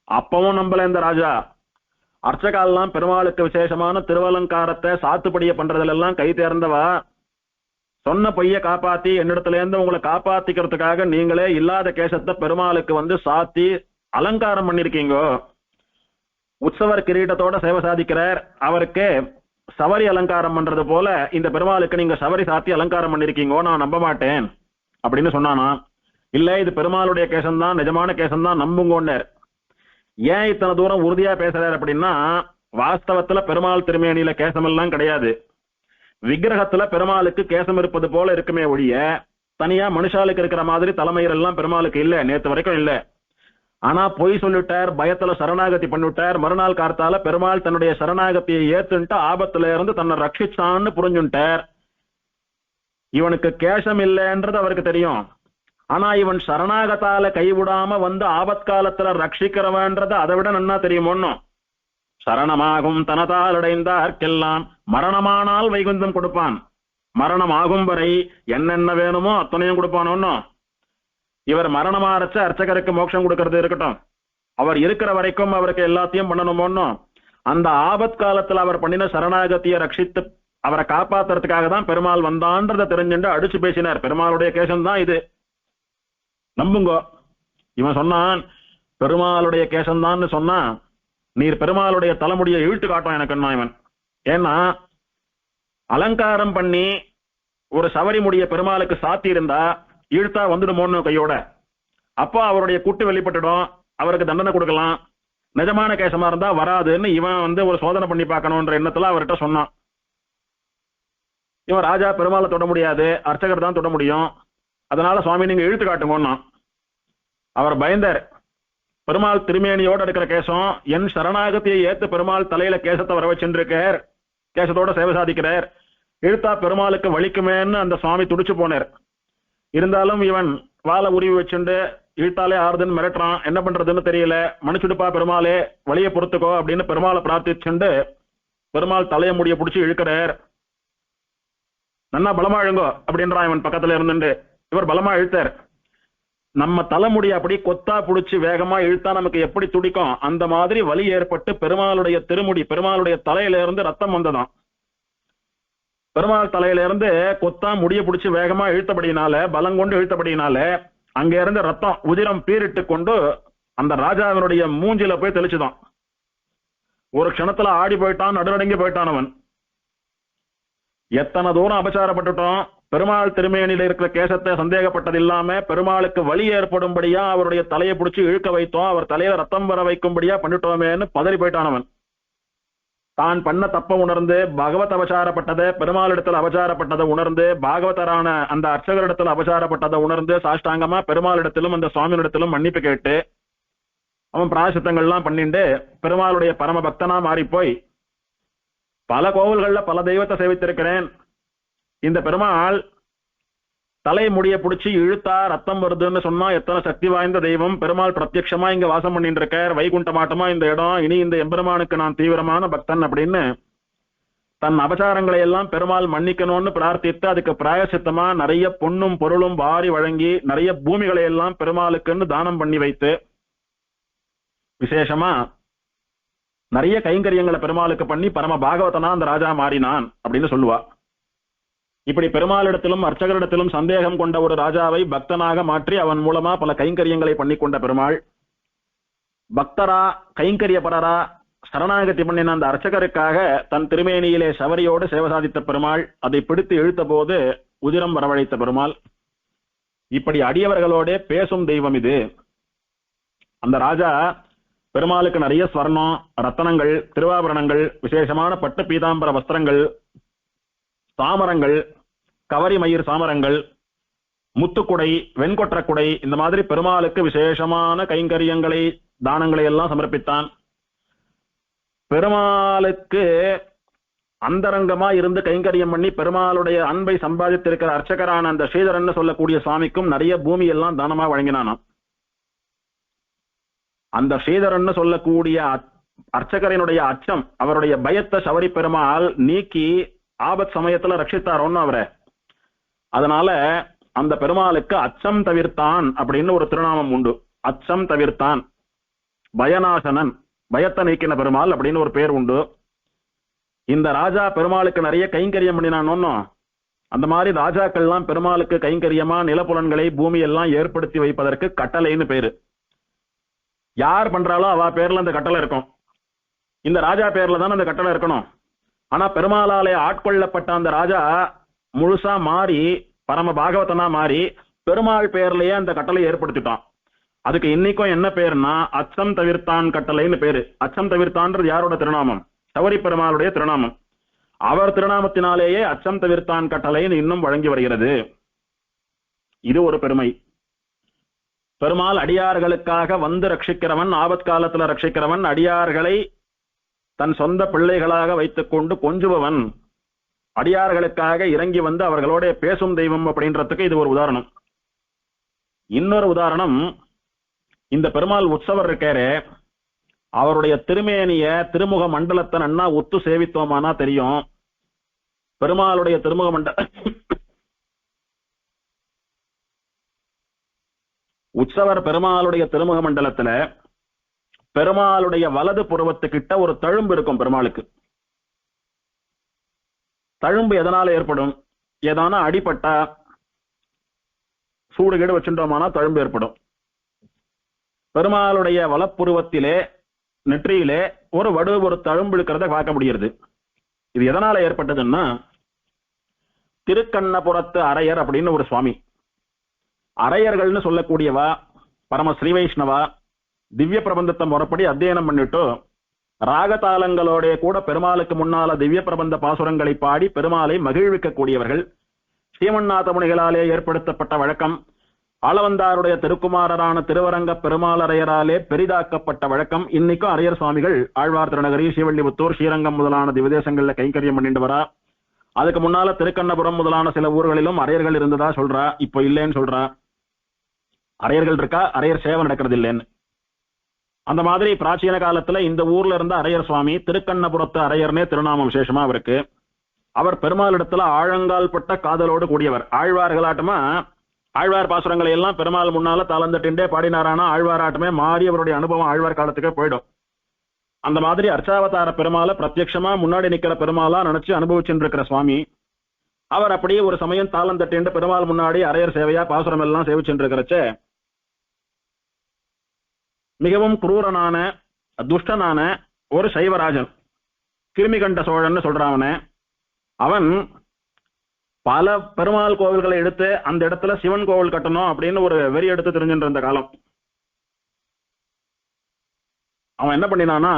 அப்பவும் நம்பல இந்த ராஜா. அர்ச்சகாலாம் பெருமாளுக்கு விசேஷமான திருவலங்காரத்தை சாத்துப்படிய பண்றதுல எல்லாம் கை தேர்ந்தவா. சொன்ன பொய்ய காப்பாத்தி என்னிடத்துல இருந்து உங்களை காப்பாத்திக்கிறதுக்காக நீங்களே இல்லாத கேசத்தை பெருமாளுக்கு சாத்தி அலங்காரம் பண்ணிருக்கீங்க. உற்சவர் கிரீடத்தோட சேவை சாதிக்கிறார். அவருக்கு சவரி அலங்காரம் பண்றது போல இந்த பெருமாளுக்கு நீங்க சவரி சாத்தி அலங்காரம் பண்ணிருக்கீங்கோ, நான் நம்ப மாட்டேன் அப்படின்னு சொன்னானா. இல்ல, இது பெருமாளுடைய கேசம்தான், நிஜமான கேசம்தான், நம்புங்கோன்னர். ஏன் இத்தனை தூரம் உறுதியா பேசுறாரு அப்படின்னா, வாஸ்தவத்துல பெருமாள் திருமேனியில கேசம் எல்லாம் கிடையாது. விக்கிரகத்துல பெருமாளுக்கு கேசம் இருப்பது போல இருக்குமே ஒழிய தனியா மனுஷாலுக்கு இருக்கிற மாதிரி தலைமையர் எல்லாம் பெருமாளுக்கு இல்ல, நேத்து வரைக்கும் இல்ல. ஆனா பொய் சொல்லிட்டார், பயத்துல சரணாகதி பண்ணிவிட்டார். மறுநாள் கார்த்தால பெருமாள் தன்னுடைய சரணாகத்தியை ஏத்துன்ட்டு ஆபத்துல இருந்து தன்னை ரட்சிச்சான்னு புரிஞ்சுட்டார். இவனுக்கு கேசம் இல்லைன்றது அவருக்கு தெரியும். ஆனா இவன் சரணாகத்தால கைவிடாம ஆபத்காலத்துல ரட்சிக்கிறவன்றது அதை விட நன்னா தெரியுமோன்னு. சரணமாகும் தனதால் அடைந்தார்க்கெல்லாம் மரணமானால் வைகுந்தம் கொடுப்பான், மரணம் ஆகும் வரை என்னென்ன வேணுமோ அத்தனையும் கொடுப்பானோன்னு. இவர் மரணமாரச்ச அர்ச்சகருக்கு மோட்சம் கொடுக்கறது இருக்கட்டும், அவர் இருக்கிற வரைக்கும் அவருக்கு எல்லாத்தையும் பண்ணணுமோன்னு. அந்த ஆபத் காலத்துல அவர் பண்ணின சரணாகத்தியை ரட்சித்து அவரை காப்பாத்துறதுக்காக தான் பெருமாள் வந்தான்றதை தெரிஞ்சுட்டு அடிச்சு பேசினார். பெருமாளுடைய கேசம் தான் இது, நம்புங்கோ. இவன் சொன்னான் பெருமாளுடைய கேசம்தான்னு சொன்னா, நீர் பெருமாளுடைய தலைமுடியை இழுத்து காட்டும் எனக்குன்னா இவன். ஏன்னா அலங்காரம் பண்ணி ஒரு சவரி முடிய பெருமாளுக்கு சாத்தி இருந்தா இழுத்தா வந்துடுமோன்னு கையோட, அப்போ அவருடைய குட்டு வெளிப்பட்டுடும், அவருக்கு தண்டனை கொடுக்கலாம். நிஜமான கேசமா இருந்தா வராதுன்னு இவன் ஒரு சோதனை பண்ணி பார்க்கணும்ன்ற எண்ணத்துல அவர்கிட்ட சொன்னான். இவன் ராஜா பெருமாளை தொட முடியாது, அர்ச்சகர் தான் தொட முடியும், அதனால சுவாமி நீங்க இழுத்து காட்டுங்கன்னா. அவர் பயந்தார். பெருமாள் திருமேனியோட இருக்கிற கேசம், என் சரணாகத்தியை ஏத்து பெருமாள் தலையில கேசத்தை வர வச்சுருக்கார், கேசத்தோட சேவை சாதிக்கிறார், இழுத்தா பெருமாளுக்கு வலிக்குமேன்னு அந்த சுவாமி துடிச்சு போனார். இருந்தாலும் இவன் வாழை உருவி வச்சுண்டு இழுத்தாலே ஆறுதுன்னு மிரட்டுறான். என்ன பண்றதுன்னு தெரியல. மன்னிச்சுடுப்பா பெருமாளே, வழியை பொறுத்துக்கோ அப்படின்னு பெருமாளை பிரார்த்திச்சுண்டு பெருமாள் தலைய முடிய பிடிச்சி இழுக்கிறார். நன்னா பலமா இழுங்கோ அப்படின்றான் இவன் பக்கத்துல இருந்துட்டு. இவர் பலமா இழுத்தார். நம்ம தலைமுடி அப்படி கொத்தா புடிச்சு வேகமா இழுத்தா நமக்கு எப்படி துடிக்கும், அந்த மாதிரி வலி ஏற்பட்டு பெருமாளுடைய திருமுடி, பெருமாளுடைய தலையில இருந்து ரத்தம் வந்ததாம். பெருமாள் தலையில இருந்து கொத்தா முடிய பிடிச்சு வேகமா இழுத்தபடினால, பலம் கொண்டு இழுத்தபடினால அங்க இருந்து ரத்தம் உதிரம் பீரிட்டு கொண்டு அந்த ராஜாவினுடைய மூஞ்சில போய் தெளிச்சுதான். ஒரு க்ஷணத்துல ஆடி போயிட்டான், நடுநடுங்கி போயிட்டான் அவன். எத்தனை தூரம் அபச்சாரப்பட்டுட்டோம். பெருமாள் திருமேனியில இருக்கிற கேசத்தை சந்தேகப்பட்டது இல்லாம பெருமாளுக்கு வலி ஏற்படும்படியா அவருடைய தலையை பிடிச்சி இழுக்க வைத்தோம், அவர் தலையில ரத்தம் வர வைக்கும்படியா பண்ணிட்டோமேன்னு பதறி போயிட்டான் அவன். தான் பண்ண தப்ப உணர்ந்து பகவத் அபச்சாரப்பட்டதை, பெருமாளிடத்துல அபச்சாரப்பட்டதை உணர்ந்து, பாகவதரான அந்த அர்ச்சகரிடத்துல அபச்சாரப்பட்டதை உணர்ந்து சாஷ்டாங்கமா பெருமாளிடத்திலும் அந்த சுவாமியிடத்திலும் மன்னிப்பு கேட்டு அவன் பிராயசித்தங்கள்லாம் பண்ணிட்டு பெருமாளுடைய பரம பக்தனா மாறி போய் பல கோவில்கள்ல பல தெய்வத்தை சேவித்திருக்கிறேன். இந்த பெருமாள் தலை முடிய பிடிச்சி இழுத்தா ரத்தம் வருதுன்னு சொன்னா எத்தனை சக்தி வாய்ந்த தெய்வம். பெருமாள் பிரத்யட்சமா இங்க வாசம் பண்ணிட்டு இருக்கார், வைகுண்டமாட்டமா இந்த இடம், இனி இந்த எம்பெருமானுக்கு நான் தீவிரமான பக்தன் அப்படின்னு தன் அபச்சாரங்களை எல்லாம் பெருமாள் மன்னிக்கணும்னு பிரார்த்தித்து அதுக்கு பிராயசித்தமா நிறைய பொன்னும் பொருளும் வாரி வழங்கி நிறைய பூமிகளை எல்லாம் பெருமாளுக்குன்னு தானம் பண்ணி வைத்து விசேஷமா நிறைய கைங்கரியங்களை பெருமாளுக்கு பண்ணி பரம பாகவதனா அந்த ராஜா மாறினான் அப்படின்னு சொல்லுவா. இப்படி பெருமாளிடத்திலும் அர்ச்சகரிடத்திலும் சந்தேகம் கொண்ட ஒரு ராஜாவை பக்தனாக மாற்றி அவன் மூலமா பல கைங்கரியங்களை பண்ணி கொண்ட பெருமாள் பக்தரா கைங்கரியப்படரா சரணாகதி பண்ணின அந்த அர்ச்சகருக்காக தன் திருமேனியிலே சவரியோடு சேவை சாதித்த பெருமாள் அதை பிடித்து இழுத்த போது உதிரம் வரவழைத்த பெருமாள் இப்படி அடியவர்களோட பேசும் தெய்வம் இது. அந்த ராஜா பெருமாளுக்கு நிறைய ஸ்வர்ணம் ரத்தனங்கள் திருவாபரணங்கள் விசேஷமான பட்டு பீதாம்பர வஸ்திரங்கள் சாமரங்கள் கவரி மயிர் சாமரங்கள் முத்துக்குடை வெண்கொற்ற குடை இந்த மாதிரி பெருமாளுக்கு விசேஷமான கைங்கரியங்களை தானங்களை எல்லாம் சமர்ப்பித்தான். பெருமாளுக்கு அந்தரங்கமா இருந்து கைங்கரியம் பண்ணி பெருமாளுடைய அன்பை சம்பாதித்திருக்கிற அர்ச்சகரான அந்த ஸ்ரீதரன் சொல்லக்கூடிய சுவாமிக்கும் நிறைய பூமி எல்லாம் தானமா வழங்கினானாம். அந்த ஸ்ரீதரன் சொல்லக்கூடிய அர்ச்சகரினுடைய அச்சம் அவருடைய பயத்தை சவரி பெருமாள் நீக்கி ஆபத் சமயத்துல ரட்சித்தாரோன்னு அவரை. அதனால அந்த பெருமாளுக்கு அச்சம் தவிர்த்தான் அப்படின்னு ஒரு திருநாமம் உண்டு. அச்சம் தவிர்த்தான், பயநாசனன், பயத்தை நீக்கின பெருமாள் அப்படின்னு ஒரு பேர் உண்டு. இந்த ராஜா பெருமாளுக்கு நிறைய கைங்கரியம் பண்ணினான். அந்த மாதிரி ராஜாக்கள்லாம் பெருமாளுக்கு கைங்கரியமா நிலப்புலன்களை பூமி எல்லாம் ஏற்படுத்தி வைப்பதற்கு கட்டளைன்னு பேரு. யார் பண்றாலோ அவ பேர்ல அந்த கட்டளை இருக்கும். இந்த ராஜா பேர்ல தான் அந்த கட்டளை இருக்கணும். ஆனா பெருமாளாலே ஆட்கொள்ளப்பட்ட அந்த ராஜா முழுசா மாறி பரம பாகவதனா மாறி பெருமாள் பேர்லயே அந்த கட்டளை ஏற்படுத்திட்டான். அதுக்கு இன்னைக்கும் என்ன பேருனா அச்சம் தவிர்த்தான் கட்டளைன்னு பேரு. அச்சம் தவிர்த்தான்றது யாரோட திருநாமம்? சவரி பெருமாளுடைய திருநாமம். அவர் திருநாமத்தினாலேயே அச்சம் தவிர்த்தான் கட்டளைன்னு இன்னும் வழங்கி வருகிறது. இது ஒரு பெருமை. பெருமாள் அடியார்களுக்காக வந்து ரட்சிக்கிறவன், ஆபத்காலத்துல ரட்சிக்கிறவன், அடியார்களை தன் சொந்த பிள்ளைகளாக வைத்துக் கொண்டு கொஞ்சுபவன், அடியார்களுக்காக இறங்கி வந்து அவர்களோட பேசும் தெய்வம் அப்படின்றதுக்கு இது ஒரு உதாரணம். இன்னொரு உதாரணம், இந்த பெருமாள் உற்சவர் இருக்காரு, அவருடைய திருமேனிய திருமுக மண்டலத்தை நன்னா ஒத்து சேவித்தோமானா தெரியும். பெருமாளுடைய திருமுக உற்சவர் பெருமாளுடைய திருமுக மண்டலத்துல பெருமாளுடைய வலது புருவத்துக்கிட்ட ஒரு தழும்பு இருக்கும். பெருமாளுக்கு தழும்பு எதனால ஏற்படும்? ஏதானா அடிபட்டா சூடு கீடு வச்சுட்டோமானா தழும்பு ஏற்படும். பெருமாளுடைய வலப்புருவத்திலே நெற்றியிலே ஒரு தழும்பு இருக்கிறத பார்க்க முடிகிறது. இது எதனால ஏற்பட்டதுன்னா, திருக்கண்ணபுரத்து அரையர் அப்படின்னு ஒரு சுவாமி, அரையர்கள்னு சொல்லக்கூடியவா பரம ஸ்ரீ வைஷ்ணவா, திவ்ய பிரபந்தத்தை முறைப்படி அத்தியனம் பண்ணிட்டு ராகதாளங்களோட கூட பெருமாளுக்கு முன்னால திவ்ய பிரபந்த பாசுரங்களை பாடி பெருமாளை மகிழ்விக்க கூடியவர்கள். ஸ்ரீமன்னாத முனிகளாலே ஏற்படுத்தப்பட்ட வழக்கம், ஆளவந்தாருடைய திருக்குமாரரான திருவரங்க பெருமாளரையராலே பெரிதாக்கப்பட்ட வழக்கம். இன்னைக்கும் அரையர் சுவாமிகள் ஆழ்வார் திருநகரி, ஸ்ரீவல்லிபுத்தூர், ஸ்ரீரங்கம் முதலான திவதேசங்கள்ல கைங்கரியம் பண்ணிட்டு வரா. அதுக்கு முன்னால திருக்கண்ணபுரம் முதலான சில ஊர்களிலும் அரையர்கள் இருந்ததா சொல்றா. இப்போ இல்லைன்னு சொல்றா. அரையர்கள் இருக்கா, அரையர் சேவை நடக்கிறது இல்லைன்னு. அந்த மாதிரி பிராச்சீன காலத்துல இந்த ஊர்ல இருந்த அரையர் சுவாமி திருக்கண்ணபுரத்து அரையர்னே திருநாமம் விசேஷமா அவருக்கு. அவர் பெருமாளிடத்துல ஆழங்கால் பட்ட காதலோடு கூடியவர். ஆழ்வார்களாட்டமா ஆழ்வார் பாசுரங்களை எல்லாம் பெருமாள் முன்னால தாளந்தட்டின்றே பாடினாரானா ஆழ்வாராட்டமே மாறி அவருடைய அனுபவம் ஆழ்வார் காலத்துக்கே போயிடும். அந்த மாதிரி அர்ச்சாவதார பெருமாளை பிரத்யட்சமா முன்னாடி நிக்கிற பெருமாளா நினைச்சு அனுபவிச்சுட்டு இருக்கிற சுவாமி. அவர் அப்படியே ஒரு சமயம் தாளந்தட்டின்று பெருமாள் முன்னாடி அரையர் சேவையா பாசுரம் எல்லாம் சேவிச்சுட்டு இருக்கிறச்ச மிகவும் குரூரனான துஷ்டனான ஒரு சைவராஜன், கிருமிகண்ட சோழன் சொல்றான். அவன் பல பெருமாள் கோவில்களை எடுத்து அந்த இடத்துல சிவன் கோவில் கட்டணும் அப்படின்னு ஒரு வெறி எடுத்து தெரிஞ்சுட்டு இருந்த காலம். அவன் என்ன பண்ணினானா,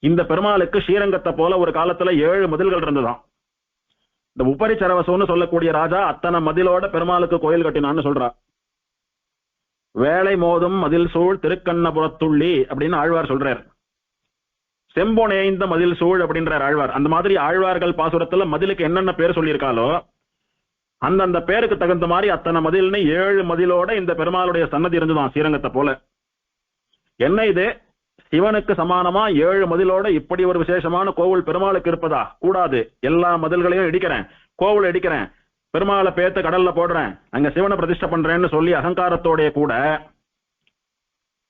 இந்த பெருமாளுக்கு ஸ்ரீரங்கத்தை போல ஒரு காலத்துல 7 மதில்கள் இருந்ததாம். இந்த உபரிச்சரவசம்னு சொல்லக்கூடிய ராஜா அத்தனை மதிலோட பெருமாளுக்கு கோயில் கட்டினான்னு சொல்றா. வேலை மோதும் மதில் சூழ் திருக்கண்ணபுரத்துள்ளி அப்படின்னு ஆழ்வார் சொல்றார். செம்பொனேய்ந்த மதில் சூழ் அப்படின்றார் ஆழ்வார். அந்த மாதிரி ஆழ்வார்கள் பாசுரத்துல மதிலுக்கு என்னென்ன பேர் சொல்லியிருக்காளோ அந்தந்த பேருக்கு தகுந்த மாதிரி அத்தனை மதில்னு 7 மதிலோட இந்த பெருமாளுடைய சன்னதி இருந்துதான் ஸ்ரீரங்கத்தை போல. என்ன இது, சிவனுக்கு சமானமா 7 மதிலோட இப்படி ஒரு விசேஷமான கோவில் பெருமாளுக்கு இருப்பதா? கூடாது, எல்லா மதில்களையும் இடிக்கிறேன், கோவில் இடிக்கிறேன், பெருமாளை பேத்து கடல்ல போடுறேன், அங்க சிவனை பிரதிஷ்டை பண்றேன்னு சொல்லி அகங்காரத்தோட கூட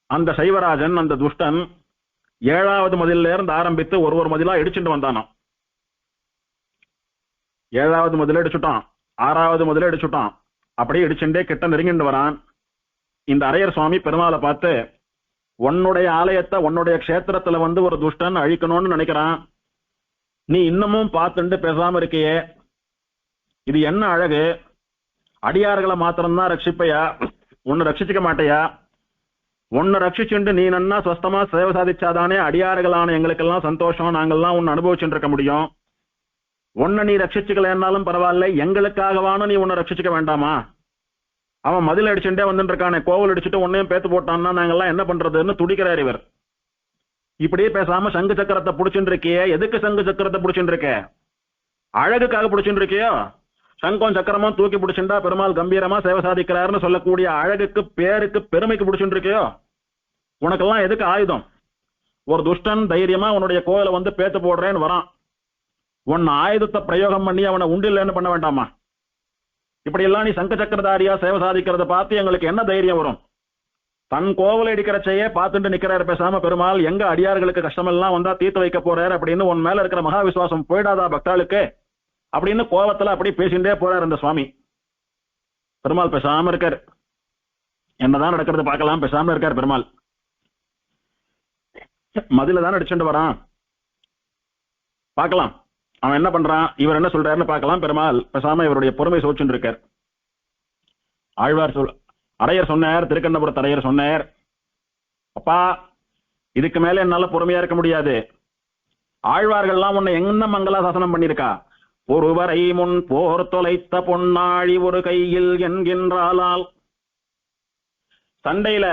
அந்த சைவராஜன், அந்த துஷ்டன் 7வது மதில்ல இருந்து ஆரம்பித்து ஒரு மதிலா இடிச்சுட்டு வந்தானாம். 7வது முதல்ல அடிச்சுட்டான், 6வது முதல்ல அடிச்சுட்டான். அப்படியே இடிச்சுட்டே கிட்ட நெருங்கிட்டு வரான். இந்த அரையர் சுவாமி பெருமாளை பார்த்து, உன்னுடைய ஆலயத்தை உன்னுடைய க்ஷேத்திரத்துல வந்து ஒரு துஷ்டன் அழிக்கணும்னு நினைக்கிறான், நீ இன்னமும் பார்த்துட்டு பேசாம இருக்கியே, இது என்ன அழகு? அடியார்களை மாத்திரம்தான் ரட்சிப்பையா? உன்னை ரட்சிச்சுக்க மாட்டையா? உன்னை ரட்சிச்சுண்டு நீ நன்னா ஸ்வஸ்தமா சேவை சாதிச்சாதானே அடியார்களான எங்களுக்கெல்லாம் சந்தோஷம், நாங்கெல்லாம் உன்னை அனுபவிச்சுட்டு இருக்க முடியும். உன்னை நீ ரட்சிச்சுக்கலன்னாலும் பரவாயில்ல, எங்களுக்காகவான நீ உன்னை ரட்சிச்சுக்க வேண்டாமா? அவன் மதில் அடிச்சுட்டே வந்துட்டு இருக்கானே, கோவில் அடிச்சுட்டு உன்னையும் பேத்து போட்டான்னா நாங்கெல்லாம் என்ன பண்றதுன்னு துடிக்கிறார் இவர். இப்படியே பேசாம சங்கு சக்கரத்தை புடிச்சுட்டு இருக்கியே, எதுக்கு சங்கு சக்கரத்தை புடிச்சுட்டு இருக்க? அழகுக்காக புடிச்சுட்டு இருக்கியோ? சங்கம் சக்கரமும் தூக்கி பிடிச்சுட்டா பெருமாள் கம்பீரமா சேவை சாதிக்கிறாருன்னு சொல்லக்கூடிய அழகுக்கு, பேருக்கு, பெருமைக்கு பிடிச்சுட்டு இருக்கியோ? உனக்கெல்லாம் எதுக்கு ஆயுதம்? ஒரு துஷ்டன் தைரியமா உன்னுடைய கோயிலை வந்து பேத்து போடுறேன்னு வரான், உன் ஆயுதத்தை பிரயோகம் பண்ணி அவனை உண்டில்லைன்னு பண்ண வேண்டாமா? இப்படி எல்லாம் நீ சங்க சக்கரதாரியா சேவை சாதிக்கிறத பார்த்து எங்களுக்கு என்ன தைரியம் வரும்? தன் கோவிலை இடிக்கிறச்சையே பார்த்துட்டு நிக்கிறாரு பேசாம பெருமாள், எங்க அடியார்களுக்கு கஷ்டமெல்லாம் வந்தா தீர்த்து வைக்க போறாரு அப்படின்னு உன் மேல இருக்கிற மகா விசுவாசம் போயிடாதா பக்தாளுக்கு அப்படின்னு கோவத்துல அப்படி பேசிட்டே போறாரு அந்த சுவாமி. பெருமாள் பேசாம இருக்காரு. என்னதான் நடக்கிறது பார்க்கலாம், பேசாம இருக்காரு பெருமாள். மதில தான் அடிச்சுட்டு வரான், பார்க்கலாம் அவன் என்ன பண்றான், இவர் என்ன சொல்றாருன்னு பார்க்கலாம். பெருமாள் பேசாம இவருடைய பொறுமை சோச்சுட்டு இருக்கார். ஆழ்வார் அரையர் சொன்னார், திருக்கண்ணபுரத்து அரையர் சொன்னார், அப்பா இதுக்கு மேல என்னால பொறுமையா இருக்க முடியாது. ஆழ்வார்கள்லாம் உன்னை என்ன மங்களாசாசனம் பண்ணிருக்கா? ஒருவரை முன் போர் தொலைத்த பொன்னாழி ஒரு கையில் என்கின்றாளால். சண்டையில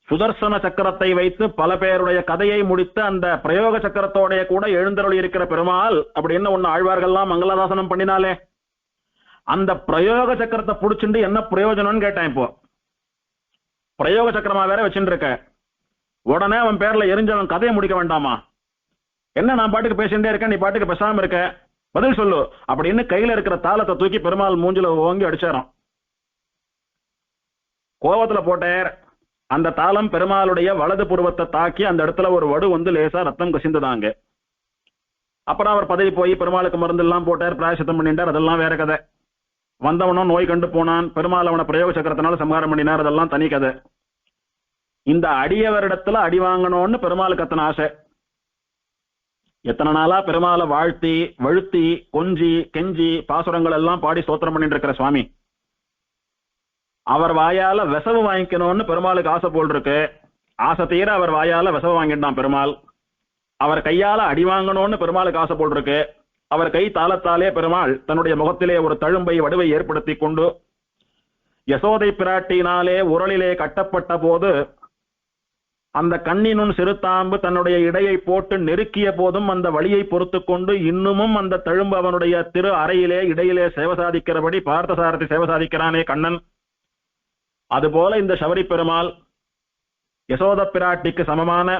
சுதர்சன சக்கரத்தை வைத்து பல பேருடைய கதையை முடித்து அந்த பிரயோக சக்கரத்தோடைய கூட எழுந்தருளி இருக்கிற பெருமாள் அப்படின்னு ஒன்னு ஆழ்வார்கள்லாம் மங்களாசாசனம் பண்ணினாலே, அந்த பிரயோக சக்கரத்தை புடிச்சுட்டு என்ன பிரயோஜனம்னு கேட்டேன். இப்போ பிரயோக சக்கரமா வேற வச்சுட்டு இருக்க, உடனே அவன் பேர்ல எரிஞ்சவன் கதையை முடிக்க வேண்டாமா? என்ன நான் பாட்டுக்கு பேசிட்டே இருக்கேன், நீ பாட்டுக்கு பேசாம இருக்க, பதில் சொல்லு அப்படின்னு கையில இருக்கிற தாளத்தை தூக்கி பெருமாள் மூஞ்சில ஓங்கி அடிச்சாராம். கோவத்துல போட்டார். அந்த தாளம் பெருமாளுடைய வலது புருவத்தை தாக்கி அந்த இடத்துல ஒரு வடு வந்து லேசா ரத்தம் கசிந்துதாங்க. அப்புறம் அவர் பதவி போய் பெருமாளுக்கு மருந்து எல்லாம் போட்டார், பிராயசித்தம் பண்ணிட்டார், அதெல்லாம் வேற கதை. வந்தவனும் நோய் கண்டு போனான், பெருமாள் அவனை பிரயோக சக்கரத்தினால சம்ஹாரம் பண்ணினார், அதெல்லாம் தனி கதை. இந்த அடியவரிடத்துல அடி வாங்கணும்னு பெருமாளுக்கு அத்தனை ஆசை. எத்தனை நாளா பெருமாளை வாழ்த்தி வழுத்தி கொஞ்சி கெஞ்சி பாசுரங்கள் எல்லாம் பாடி ஸ்தோத்திரம் பண்ணிட்டு இருக்கிற சுவாமி, அவர் வாயால விசவு வாங்கிக்கணும்னு பெருமாளுக்கு ஆசை போல் இருக்கு. ஆசை தீர அவர் வாயால விசவு வாங்கிட்டான் பெருமாள். அவர் கையால அடி வாங்கணும்னு பெருமாளுக்கு ஆசை போல் இருக்கு. அவர் கை தாளத்தாலே பெருமாள் தன்னுடைய முகத்திலே ஒரு தழும்பை வடுவை ஏற்படுத்தி கொண்டு யசோதை பிராட்டினாலே உரலிலே கட்டப்பட்ட போது அந்த கண்ணினும் சிறுதாம்பு தன்னுடைய இடையை போட்டு நெருக்கிய போதும் அந்த வழியை பொறுத்து கொண்டு இன்னமும் அந்த தழும்பு அவனுடைய திரு அறையிலே இடையிலே சேவை சாதிக்கிறபடி பார்த்தசாரதி சேவை சாதிக்கிறானே கண்ணன். அதுபோல இந்த சபரி பெருமாள் யசோத பிராட்டிக்கு சமமான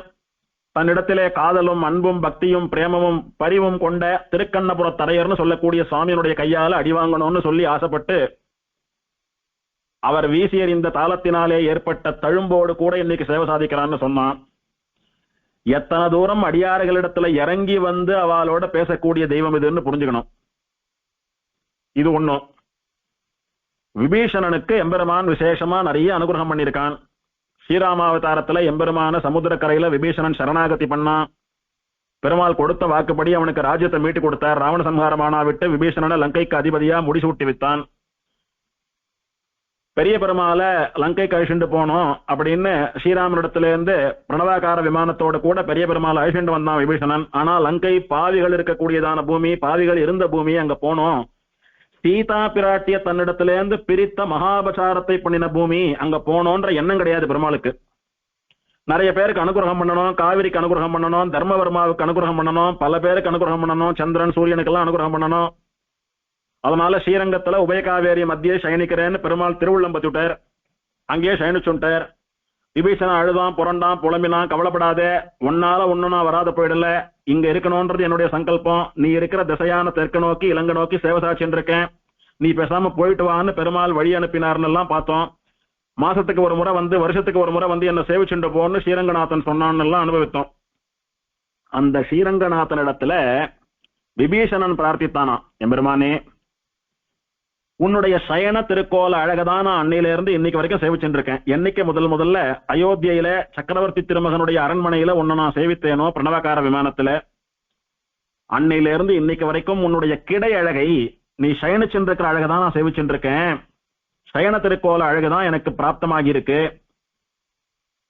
தன்னிடத்திலே காதலும் அன்பும் பக்தியும் பிரேமமும் பரிவும் கொண்ட திருக்கண்ணபுரத்தரையர்னு சொல்லக்கூடிய சுவாமியினுடைய கையால அடிவாங்கணும்னு சொல்லி ஆசைப்பட்டு அவர் வீசியர் இந்த தாளத்தினாலே ஏற்பட்ட தழும்போடு கூட இன்னைக்கு சேவை சாதிக்கிறான்னு சொன்னான். எத்தனை தூரம் அடியார்களிடத்துல இறங்கி வந்து அவளோட பேசக்கூடிய தெய்வம் இதுன்னு புரிஞ்சுக்கணும். இது ஒண்ணும். விபீஷணனுக்கு எம்பெருமான் விசேஷமா நிறைய அனுகிரகம் பண்ணியிருக்கான். ஸ்ரீராமாவதாரத்துல எம்பெருமான சமுத்திரக்கரையில விபீஷணன் சரணாகதி பண்ணான். பெருமாள் கொடுத்த வாக்குப்படி அவனுக்கு ராஜ்யத்தை மீட்டு கொடுத்தார். ராவண சம்ஹாரமானா விட்டு விபீஷணனை லங்கைக்கு அதிபதியா முடிசூட்டி வித்தான். பெரிய பெருமாளை லங்கைக்கு அழிச்சுட்டு போனோம் அப்படின்னு ஸ்ரீராமனிடத்துல இருந்து பிரணவாகார விமானத்தோட கூட பெரிய பெருமாளை அழிச்சுட்டு வந்தான் விபீஷணன். ஆனா லங்கை பாவிகள் இருக்கக்கூடியதான பூமி, பாவிகள் இருந்த பூமி, அங்க போனோம். சீதா பிராட்டிய தன்னிடத்திலேருந்து பிரித்த மகாபசாரத்தை பண்ணின பூமி, அங்க போனோன்ற எண்ணம் கிடையாது பெருமாளுக்கு. நிறைய பேருக்கு அனுகிரகம் பண்ணணும், காவிரிக்கு அனுகிரகம் பண்ணணும், தர்மவர்மாவுக்கு அனுகிரகம் பண்ணணும், பல பேருக்கு அனுகிரகம் பண்ணணும், சந்திரன் சூரியனுக்கெல்லாம் அனுகிரகம் பண்ணணும். அதனால ஸ்ரீரங்கத்துல உபயகாவேரி மத்தியே சயனிக்கிறேன்னு பெருமாள் திருவுள்ளம்பத்தி விட்டார். அங்கேயே சயனிச்சுட்டார். விபீஷணன் அழுதான், புரண்டான், புலம்பினான். கவலைப்படாதே, உன்னால ஒன்னும் நான் வராத போயிடல, இங்க இருக்கணும்ன்றது என்னுடைய சங்கல்பம். நீ இருக்கிற திசையான தெற்கு நோக்கி இலங்கை நோக்கி சேவை சாட்சின்னு இருக்கேன், நீ பேசாம போயிட்டு வான்னு பெருமாள் வழி அனுப்பினார்னு எல்லாம் பார்த்தோம். மாசத்துக்கு ஒரு முறை வந்து, வருஷத்துக்கு ஒரு முறை வந்து என்ன சேவிச்சுட்டு போன்னு ஸ்ரீரங்கநாதன் சொன்னான்னு எல்லாம் அனுபவித்தோம். அந்த ஸ்ரீரங்கநாதன் இடத்துல விபீஷணன் பிரார்த்தித்தானா, எம்பெருமானே உன்னுடைய சயன திருக்கோல அழகதான் நான் அன்னையில இன்னைக்கு வரைக்கும் சேவிச்சுட்டு இருக்கேன். என்னைக்கு முதல்ல அயோத்தியில சக்கரவர்த்தி திருமகனுடைய அரண்மனையில உன்னை நான் சேவித்தேனோ பிரணவகார விமானத்துல, அன்னையில இன்னைக்கு வரைக்கும் உன்னுடைய கிடை அழகை, நீ சயனிச்சுருக்கிற அழகதான் நான் சேவிச்சுட்டு இருக்கேன். சயன திருக்கோல அழகுதான் எனக்கு பிராப்தமாகி இருக்கு.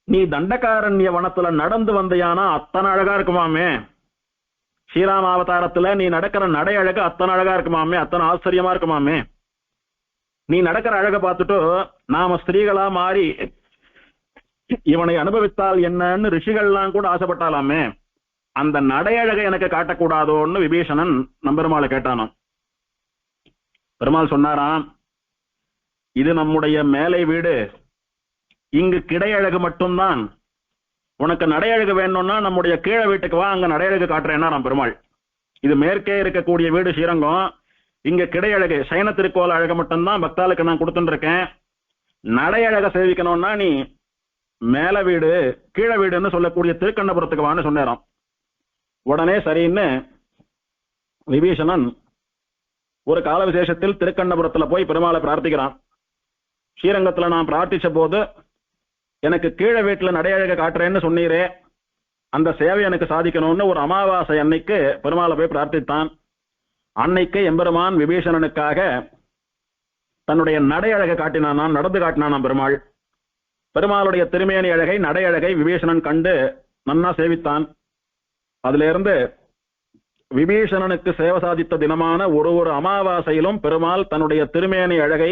நீ தண்டகாரண்ய வனத்துல நடந்து வந்தையானா அத்தனை அழகா இருக்குமாமே. ஸ்ரீராம அவதாரத்துல நீ நடக்கிற நடை அழகு அத்தனை அழகா இருக்குமாமே, அத்தனை ஆச்சரியமா இருக்குமாமே. நீ நடக்கிற அழக பார்த்துட்டு நாம ஸ்திரீகளா மாறி இவனை அனுபவித்தால் என்னன்னு ரிஷிகள்லாம் கூட ஆசைப்பட்டாலாமே. அந்த நடையழகை எனக்கு காட்டக்கூடாதோன்னு விபீஷணன் நம்பெருமாளை கேட்டானாம். பெருமாள் சொன்னாராம், இது நம்முடைய மேலை வீடு, இங்கு கிடையழகு மட்டும்தான். உனக்கு நடையழகு வேணும்னா நம்முடைய கீழே வீட்டுக்கு வா, அங்க நடையழகு காட்டுறேன்னா நான் பெருமாள். இது மேற்கே இருக்கக்கூடிய வீடு ஸ்ரீரங்கம், இங்க கிடையழகு சயன திருக்கோல அழகு மட்டும்தான் பக்தாளுக்கு நான் கொடுத்துட்டு இருக்கேன். நடையழக சேவிக்கணும்னா நீ மேல வீடு கீழே வீடுன்னு சொல்லக்கூடிய திருக்கண்ணபுரத்துக்கு வான்னு சொன்னாராம். உடனே சரின்னு விபீஷணன் ஒரு கால விசேஷத்தில் திருக்கண்ணபுரத்துல போய் பெருமாளை பிரார்த்திக்கிறான். ஸ்ரீரங்கத்துல நான் பிரார்த்திச்ச போது எனக்கு கீழே வீட்டுல நடையழக காட்டுறேன்னு சொன்னீரே, அந்த சேவை எனக்கு சாதிக்கணும்னு ஒரு அமாவாசை அன்னைக்கு பெருமாளை போய் பிரார்த்தித்தான். அன்னைக்கு எம்பெருமான் விபீஷணனுக்காக தன்னுடைய நடையழகை காட்டினான், நடந்து காட்டினான் பெருமாள். பெருமாளுடைய திருமேனி அழகை நடையழகை விபீஷணன் கண்டு நன்னா சேவித்தான். அதுல இருந்து விபீஷணனுக்கு சேவை சாதித்த தினமான ஒரு அமாவாசையிலும் பெருமாள் தன்னுடைய திருமேனி அழகை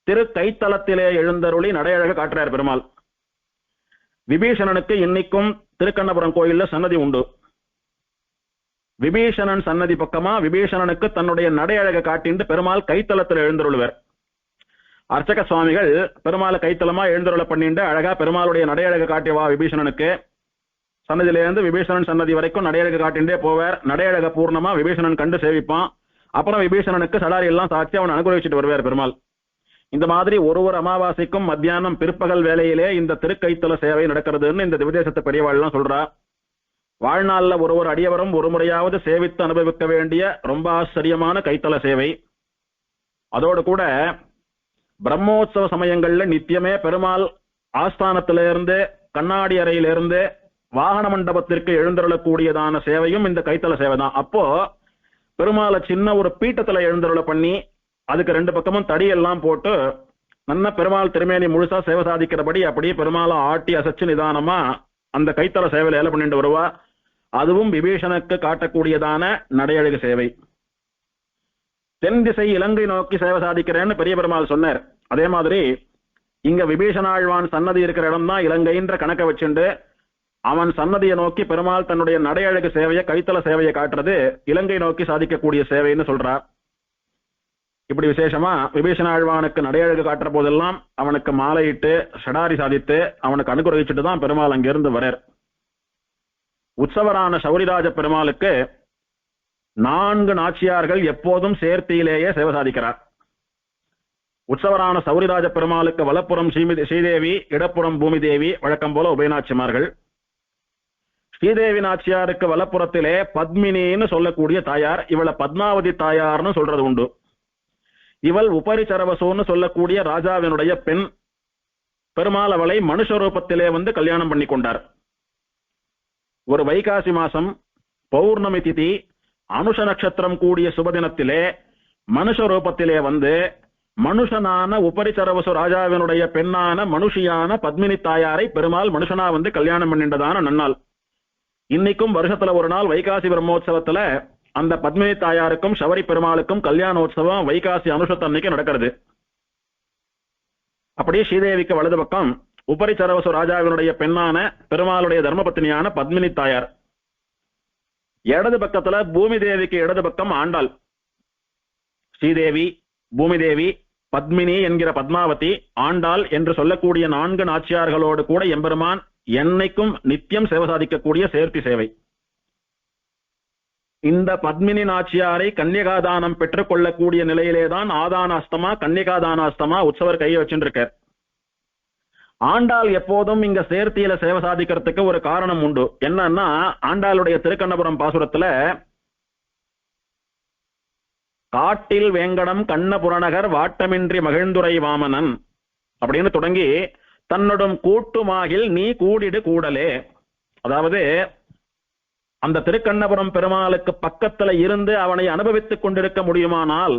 திரு கைத்தலத்திலே எழுந்தருளி நடையழக காட்டுறார் பெருமாள். விபீஷணனுக்கு இன்னைக்கும் திருக்கண்ணபுரம் கோயில்ல சன்னதி உண்டு. விபீஷணன் சன்னதி பக்கமா விபீஷணனுக்கு தன்னுடைய நடையழக காட்டிண்டு பெருமாள் கைத்தலத்தில் எழுந்தருளுவர். அர்ச்சக சுவாமிகள் பெருமாளை கைத்தலமா எழுந்தருள பண்ணிண்டு அழகா பெருமாளுடைய நடையழக காட்டிவா விபீஷணனுக்கு. சன்னதியிலிருந்து விபீஷணன் சன்னதி வரைக்கும் நடையழக காட்டிண்டே போவார். நடையழக பூர்ணமா விபீஷணன் கண்டு சேவிப்பான். அப்புறம் விபீஷணனுக்கு சடாரி எல்லாம் சாட்சி அவன் அனுகிரகிச்சுட்டு வருவார் பெருமாள். இந்த மாதிரி ஒரு அமாவாசைக்கும் மத்தியானம் பிற்பகல் வேலையிலே இந்த திருக்கைத்தல சேவை நடக்கிறதுன்னு இந்த திவதேசத்தை பெரியவாள்லாம் சொல்றா. வாழ்நாள்ல ஒரு அடியவரும் ஒரு முறையாவது சேவித்து அனுபவிக்க வேண்டிய ரொம்ப ஆச்சரியமான கைத்தல சேவை. அதோடு கூட பிரம்மோற்சவ சமயங்கள்ல நித்தியமே பெருமாள் ஆஸ்தானத்திலிருந்து கண்ணாடி அறையிலிருந்து வாகன மண்டபத்திற்கு எழுந்தருளக்கூடியதான சேவையும் இந்த கைத்தல சேவை தான். அப்போ பெருமாளை சின்ன ஒரு பீட்டத்துல எழுந்தருள பண்ணி அதுக்கு ரெண்டு பக்கமும் தடியெல்லாம் போட்டு நல்ல பெருமாள் திருமேனி முழுசா சேவை சாதிக்கிறபடி அப்படியே பெருமாளை ஆட்டி அசைச்சு நிதானமா அந்த கைத்தல சேவையில ஏல பண்ணிட்டு வருவா. அதுவும் விபீஷனுக்கு காட்டக்கூடியதான நடையழகு சேவை. தென் திசை இலங்கை நோக்கி சேவை சாதிக்கிறேன்னு பெரிய பெருமாள் சொன்னார். அதே மாதிரி இங்க விபீஷணாழ்வான் சன்னதி இருக்கிற இடம் தான் இலங்கைன்ற கணக்க வச்சுண்டு அவன் சன்னதியை நோக்கி பெருமாள் தன்னுடைய நடையழகு சேவையை கைத்தல சேவையை காட்டுறது இலங்கை நோக்கி சாதிக்கக்கூடிய சேவைன்னு சொல்றார். இப்படி விசேஷமா விபீஷணாழ்வானுக்கு நடையழகு காட்டுற போதெல்லாம் அவனுக்கு மாலையிட்டு ஷடாரி சாதித்து அவனுக்கு அனுகிரகிச்சுட்டு தான் பெருமாள் அங்கிருந்து வரார். உற்சவரான சௌரிராஜ பெருமாளுக்கு 4 நாச்சியார்கள் எப்போதும் சேர்த்தியிலேயே சேவை சாதிக்கிறார். உற்சவரான சௌரிராஜ பெருமாளுக்கு வலப்புறம் ஸ்ரீதேவி, இடப்புறம் பூமி தேவி வழக்கம் போல உபயநாச்சிமார்கள். ஸ்ரீதேவி நாச்சியாருக்கு வலப்புறத்திலே பத்மினின்னு சொல்லக்கூடிய தாயார், இவளை பத்மாவதி தாயார்னு சொல்றது உண்டு. இவள் உபரிச்சரவசோன்னு சொல்லக்கூடிய ராஜாவினுடைய பெண். பெருமாள் அவளை மனுஷ ரூபத்திலே வந்து கல்யாணம் பண்ணி கொண்டார். ஒரு வைகாசி மாசம் பௌர்ணமி திதி அனுஷ நட்சத்திரம் கூடிய சுபதினத்திலே மனுஷ ரூபத்திலே வந்து மனுஷனான உபரிச்சரவசு ராஜாவினுடைய பெண்ணான மனுஷியான பத்மினி தாயாரை பெருமாள் மனுஷனா வந்து கல்யாணம் பண்ணின்றதான நன்னாள். இன்னைக்கும் வருஷத்துல ஒரு நாள் வைகாசி பிரம்மோற்சவத்துல அந்த பத்மினி தாயாருக்கும் சபரி பெருமாளுக்கும் கல்யாணோற்சவம் வைகாசி அனுஷத்தன்னைக்கு நடக்கிறது. அப்படியே ஸ்ரீதேவிக்கு வலது பக்கம் உபரிச்சரவசு ராஜாவினுடைய பெண்ணான பெருமாளுடைய தர்மபத்னியான பத்மினி தாயார். இடது பக்கத்துல பூமி தேவிக்கு இடது பக்கம் ஆண்டாள். ஸ்ரீதேவி, பூமி தேவி, பத்மினி என்கிற பத்மாவதி, ஆண்டாள் என்று சொல்லக்கூடிய 4 நாச்சியார்களோடு கூட எம்பெருமான் என்னைக்கும் நித்தியம் சேவை சாதிக்கக்கூடிய சேர்த்தி சேவை. இந்த பத்மினி நாச்சியாரை கன்னிகாதானம் பெற்றுக் கொள்ளக்கூடிய நிலையிலேதான் ஆதானாஸ்தமா கன்னிகாதானாஸ்தமா உற்சவர் கையை வச்சுருக்கார். ஆண்டாள் எப்போதும் இங்க சேர்த்தியில சேவை சாதிக்கிறதுக்கு ஒரு காரணம் உண்டு. என்னன்னா ஆண்டாளுடைய திருக்கண்ணபுரம் பாசுரத்துல காட்டில் வேங்கடம் கண்ண புறநகர் வாட்டமின்றி மகிழ்ந்துரை வாமனன் அப்படின்னு தொடங்கி தன்னுடன் கூட்டுமாகில் நீ கூடிடு கூடலே. அதாவது அந்த திருக்கண்ணபுரம் பெருமாளுக்கு பக்கத்துல இருந்து அவனை அனுபவித்துக் கொண்டிருக்க முடியுமானால்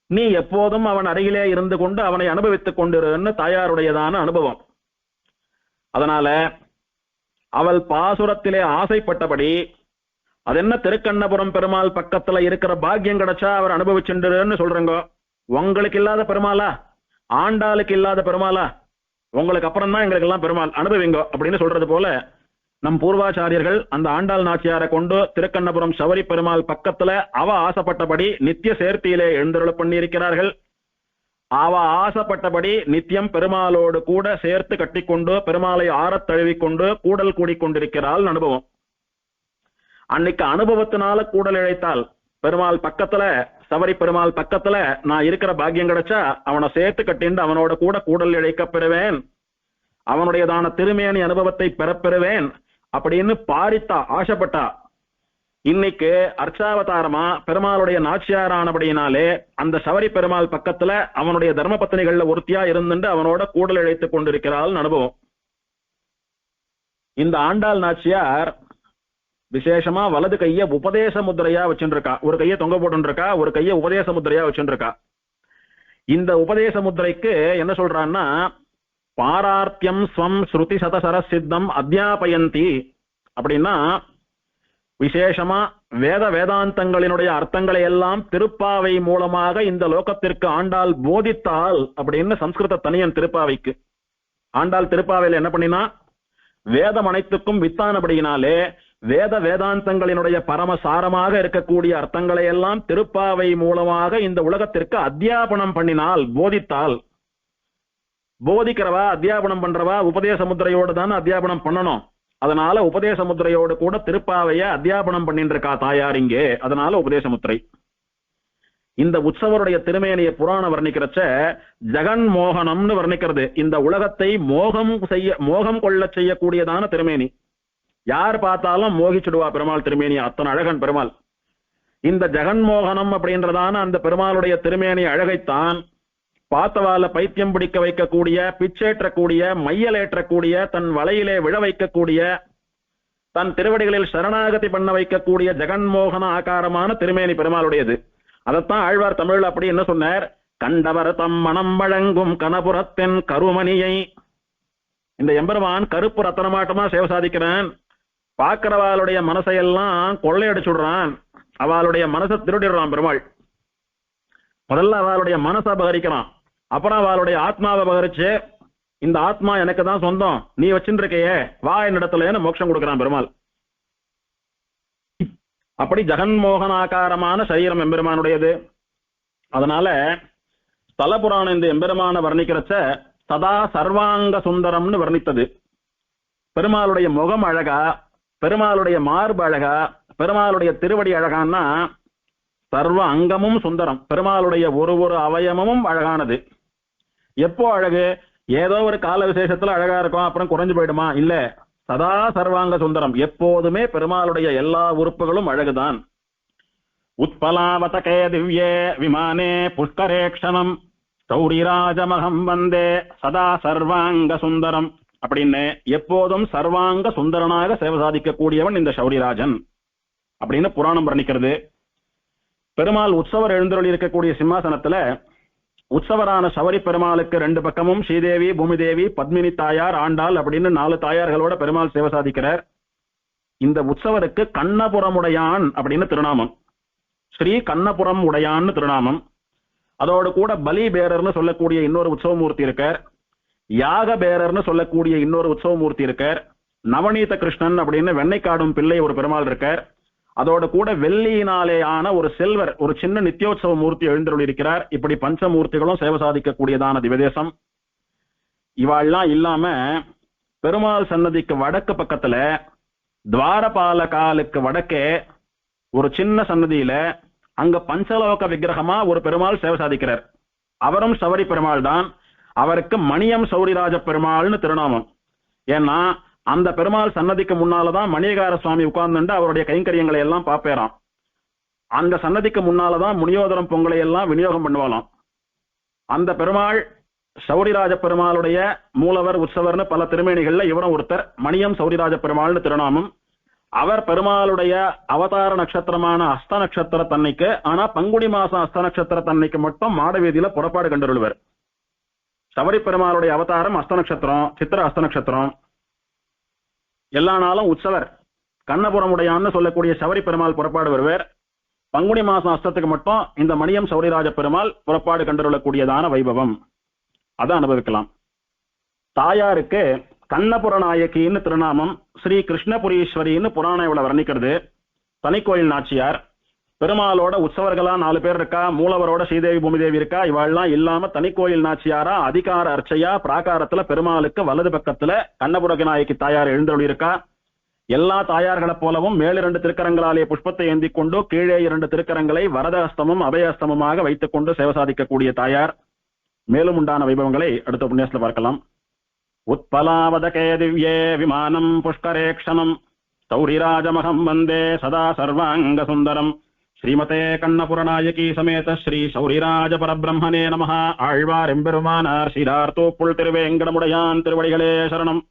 நீ எப்போதும் அவன் அருகிலே இருந்து கொண்டு அவனை அனுபவித்துக் கொண்டிருன்னு தாயாருடையதான அனுபவம். அதனால அவள் பாசுரத்திலே ஆசைப்பட்டபடி அது என்ன திருக்கண்ணபுரம் பெருமாள் பக்கத்துல இருக்கிற பாக்கியம் கிடைச்சா அவர் அனுபவிச்சுருன்னு சொல்றங்க. உங்களுக்கு இல்லாத பெருமாளா, ஆண்டாளுக்கு இல்லாத பெருமாளா, உங்களுக்கு அப்புறம் தான் எங்களுக்கு எல்லாம் பெருமாள் அனுபவிங்க அப்படின்னு சொல்றது போல நம் பூர்வாச்சாரியர்கள் அந்த ஆண்டாள் நாச்சியாரை கொண்டு திருக்கண்ணபுரம் சவரி பெருமாள் பக்கத்துல அவ ஆசைப்பட்டபடி நித்திய சேர்த்தியிலே எழுந்தருள பண்ணி இருக்கிறார்கள். அவ ஆசைப்பட்டபடி நித்தியம் பெருமாளோடு கூட சேர்த்து கட்டிக்கொண்டு பெருமாளை ஆறத் தழுவிக்கொண்டு கூடல் கூடிக்கொண்டிருக்கிறாள் அனுபவம். அன்னைக்கு அனுபவத்தினால கூடல் இழைத்தால் பெருமாள் பக்கத்துல சவரி பெருமாள் பக்கத்துல நான் இருக்கிற பாக்கியம் கிடைச்சா அவனை சேர்த்து கட்டிண்டு அவனோட கூட கூடல் இழைக்க பெறுவேன், அவனுடையதான திருமேனி அனுபவத்தை பெறப்பெறுவேன் அப்படின்னு பாரித்தா, ஆசைப்பட்டா. இன்னைக்கு அர்ச்சாவதாரமா பெருமாளுடைய நாச்சியாரானபடியினாலே அந்த சவரி பெருமாள் பக்கத்துல அவனுடைய தர்ம பத்தினிகள்ல ஒருத்தியா இருந்துட்டு அவனோட கூடல் இழைத்துக் கொண்டிருக்கிறாள் அனுபவம். இந்த ஆண்டாள் நாச்சியார் விசேஷமா வலது கைய உபதேச முத்திரையா வச்சுருக்கா, ஒரு கையை தொங்க போட்டுருக்கா, ஒரு கையை உபதேச முத்திரையா வச்சுருக்கா. இந்த உபதேச முத்திரைக்கு என்ன சொல்றான்னா பாரார்த்தியம் ஸ்வம் ஸ்ருதி சதசர சித்தம் அத்தியாபயந்தி அப்படின்னா விசேஷமா வேதாந்தங்களினுடைய அர்த்தங்களை எல்லாம் திருப்பாவை மூலமாக இந்த லோகத்திற்கு ஆண்டாள் போதித்தாள் அப்படின்னு சம்ஸ்கிருத தனியன் திருப்பாவைக்கு. ஆண்டாள் திருப்பாவையில என்ன பண்ணினா வேதம் அனைத்துக்கும் வித்தானபடியினாலே வேதாந்தங்களினுடைய பரமசாரமாக இருக்கக்கூடிய அர்த்தங்களை எல்லாம் திருப்பாவை மூலமாக இந்த உலகத்திற்கு அத்தியாபனம் பண்ணினால், போதித்தால். போதிக்கிறவா அத்தியாபனம் பண்றவா உபதேச முத்திரையோடு தான் அத்தியாபனம் பண்ணணும். அதனால உபதேச முத்திரையோடு கூட திருப்பாவைய அத்தியாபனம் பண்ணிட்டு இருக்கா தாயார் இங்கே. அதனால உபதேச முத்திரை. இந்த உற்சவருடைய திருமேனிய புராணம் வர்ணிக்கிறச்ச ஜெகன் மோகனம்னு வர்ணிக்கிறது. இந்த உலகத்தை மோகம் கொள்ள செய்யக்கூடியதான திருமேனி. யார் பார்த்தாலும் மோகிச்சுடுவா பெருமாள் திருமேனி, அத்தனை அழகன் பெருமாள். இந்த ஜெகன்மோகனம் அப்படின்றதான அந்த பெருமாளுடைய திருமேனி அழகைத்தான் பார்த்தவால பைத்தியம் பிடிக்க வைக்கக்கூடிய, பிச்சேற்றக்கூடிய, மையலேற்றக்கூடிய, தன் வலையிலே விழ வைக்கக்கூடிய, தன் திருவடிகளில் சரணாகதி பண்ண வைக்கக்கூடிய ஜெகன்மோகன ஆகாரமான திருமேனி பெருமாளுடையது. அதைத்தான் ஆழ்வார் தமிழ் அப்படி என்ன சொன்னார், கண்டவர் தம் மனம் வழங்கும் கனபுரத்தின் கருமணியை. இந்த எம்பெருமான் கருப்பு ரத்தனமாட்டமா சேவை சாதிக்கிறான். பார்க்கிறவாளுடைய மனசையெல்லாம் கொள்ளையடிச்சுடுறான், அவளுடைய மனசை திருடிடுறான் பெருமாள். முதல்ல அவளுடைய மனசை அபகரிக்கிறான், அப்புறம் அவளுடைய ஆத்மாவை அபகரிச்சு இந்த ஆத்மா எனக்கு தான் சொந்தம், நீ வச்சுருக்கையே வா என்னிடத்துல மோட்சம் கொடுக்கிறான் பெருமாள். அப்படி ஜெகன்மோகனாகாரமான சரீரம் எம்பெருமானுடையது. அதனால ஸ்தல புராணம் இந்த எம்பெருமான வர்ணிக்கிறச்ச சதா சர்வாங்க சுந்தரம்னு வர்ணித்தது. பெருமாளுடைய முகம் அழகா, பெருமாளுடைய மார்பு அழகா, பெருமாளுடைய திருவடி அழகான்னா சர்வ அங்கமும் சுந்தரம். பெருமாளுடைய ஒரு அவயவமும் அழகானது. எப்போ அழகு? ஏதோ ஒரு கால விசேஷத்துல அழகா இருக்கும், அப்புறம் குறைஞ்சு போயிடுமா? இல்ல, சதா சர்வாங்க சுந்தரம். எப்போதுமே பெருமாளுடைய எல்லா உறுப்புகளும் அழகுதான். உத்பலாவதகே திவ்யே விமானே புஷ்கரேக்ஷணம் சௌரிராஜமகம் வந்தே சதா சர்வாங்க சுந்தரம் அப்படின்னு எப்போதும் சர்வாங்க சுந்தரனாக சேவை சாதிக்கக்கூடியவன் இந்த சௌரிராஜன் அப்படின்னு புராணம் வர்ணிக்கிறது. பெருமாள் உற்சவர் எழுந்தருளி இருக்கக்கூடிய சிம்மாசனத்துல உற்சவரான சவரி பெருமாளுக்கு ரெண்டு பக்கமும் ஸ்ரீதேவி, பூமிதேவி, பத்மினி தாயார், ஆண்டாள் அப்படின்னு 4 தாயார்களோட பெருமாள் சேவை சாதிக்கிறார். இந்த உற்சவருக்கு கண்ணபுரம் உடையான் அப்படின்னு திருநாமம், ஸ்ரீ கண்ணபுரம் உடையான்னு திருநாமம். அதோடு கூட பலி பேரர்னு சொல்லக்கூடிய இன்னொரு உற்சவமூர்த்தி இருக்கார், யாக பேரர்னு சொல்லக்கூடிய இன்னொரு உற்சவமூர்த்தி இருக்கார், நவநீத கிருஷ்ணன் அப்படின்னு வெண்ணைக்காடும் பிள்ளை ஒரு பெருமாள் இருக்கார். அதோட கூட வெள்ளியினாலே ஆன ஒரு செல்வர், ஒரு சின்ன நித்தியோத்சவ மூர்த்தி எழுந்தருளி இருக்கிறார். இப்படி பஞ்சமூர்த்திகளும் சேவை சாதிக்கக்கூடியதான திவதேசம். இவாள்லாம் இல்லாம பெருமாள் சன்னதிக்கு வடக்கு பக்கத்துல துவாரபாலகாலுக்கு வடக்கே ஒரு சின்ன சன்னதியில அங்க பஞ்சலோக விக்கிரகமா ஒரு பெருமாள் சேவை சாதிக்கிறார். அவரும் சவரி பெருமாள் தான். அவருக்கு மணியம் சௌரிராஜ பெருமாள்னு திருநாமம். ஏன்னா அந்த பெருமாள் சன்னதிக்கு முன்னாலதான் மணியகார சுவாமி உட்கார்ந்துட்டு அவருடைய கைங்கரியங்களை எல்லாம் பார்ப்பேறாம். அந்த சன்னதிக்கு முன்னாலதான் முனியோதரம் பொங்கலை எல்லாம் விநியோகம் பண்ணுவாளாம். அந்த பெருமாள் சௌரிராஜ பெருமாளுடைய மூலவர் உற்சவர்னு பல திருமேனிகள்ல இவரும் ஒருத்தர். மணியம் சௌரிராஜ பெருமாள்னு திருநாமம். அவர் பெருமாளுடைய அவதார நட்சத்திரமான அஸ்த நட்சத்திர தன்னைக்கு, ஆனா பங்குனி மாசம் அஸ்த நட்சத்திர தன்னைக்கு மட்டும் மாடவீதியில புறப்பாடு கண்டுள்வர். சபரி பெருமாளுடைய அவதாரம் அஸ்த நட்சத்திரம், சித்திர அஸ்த நட்சத்திரம். எல்லா நாளும் உற்சவர் கண்ணபுரமுடையான்னு சொல்லக்கூடிய சபரி பெருமாள் புறப்பாடு வருவர். பங்குனி மாசம் அஸ்தத்துக்கு மட்டும் இந்த மணியம் சௌரிராஜ பெருமாள் புறப்பாடு கண்டுள்ளக்கூடியதான வைபவம் அதை அனுபவிக்கலாம். தாயாருக்கு கண்ணபுர நாயகின்னு திருநாமம். ஸ்ரீ கிருஷ்ணபுரீஸ்வரின்னு புராண வர்ணிக்கிறது. தனிக்கோயில் நாச்சியார். பெருமாளோட உற்சவர்களா 4 பேர் இருக்கா. மூலவரோட ஸ்ரீதேவி பூமிதேவி இருக்கா. இவாள்லாம் இல்லாம தனிக்கோயில் நாச்சியாரா அதிகார அர்ச்சையா பிராகாரத்துல பெருமாளுக்கு வலது பக்கத்துல கண்ணபுர நாயகி தாயார் எழுந்தருளி இருக்கா. எல்லா தாயார்களை போலவும் மேல் 2 திருக்கரங்களாலே புஷ்பத்தை ஏந்தி கொண்டு கீழே 2 திருக்கரங்களை வரதஹஸ்தமும் அபயஹஸ்தமுமாக வைத்துக் கொண்டு சேவை சாதிக்கக்கூடிய தாயார். மேலும் உண்டான வைபவங்களை அடுத்த உபன்யாசத்துல பார்க்கலாம். உத்பலாவதகே திவ்யே விமானம் புஷ்கரேக்ஷணம் சௌரிராஜமகம் வந்தே சதா சர்வாங்க சுந்தரம். ஸ்ரீமதே கண்ணபுரநாயகி சமேத ஸ்ரீ சௌரிராஜ பரபிரம்மனே நமஹ. ஆழ்வார் எம்பெருமானார் சீரார்த்தோப்புள் திருவேங்கடமுடையான் திருவடிகளே சரணம்.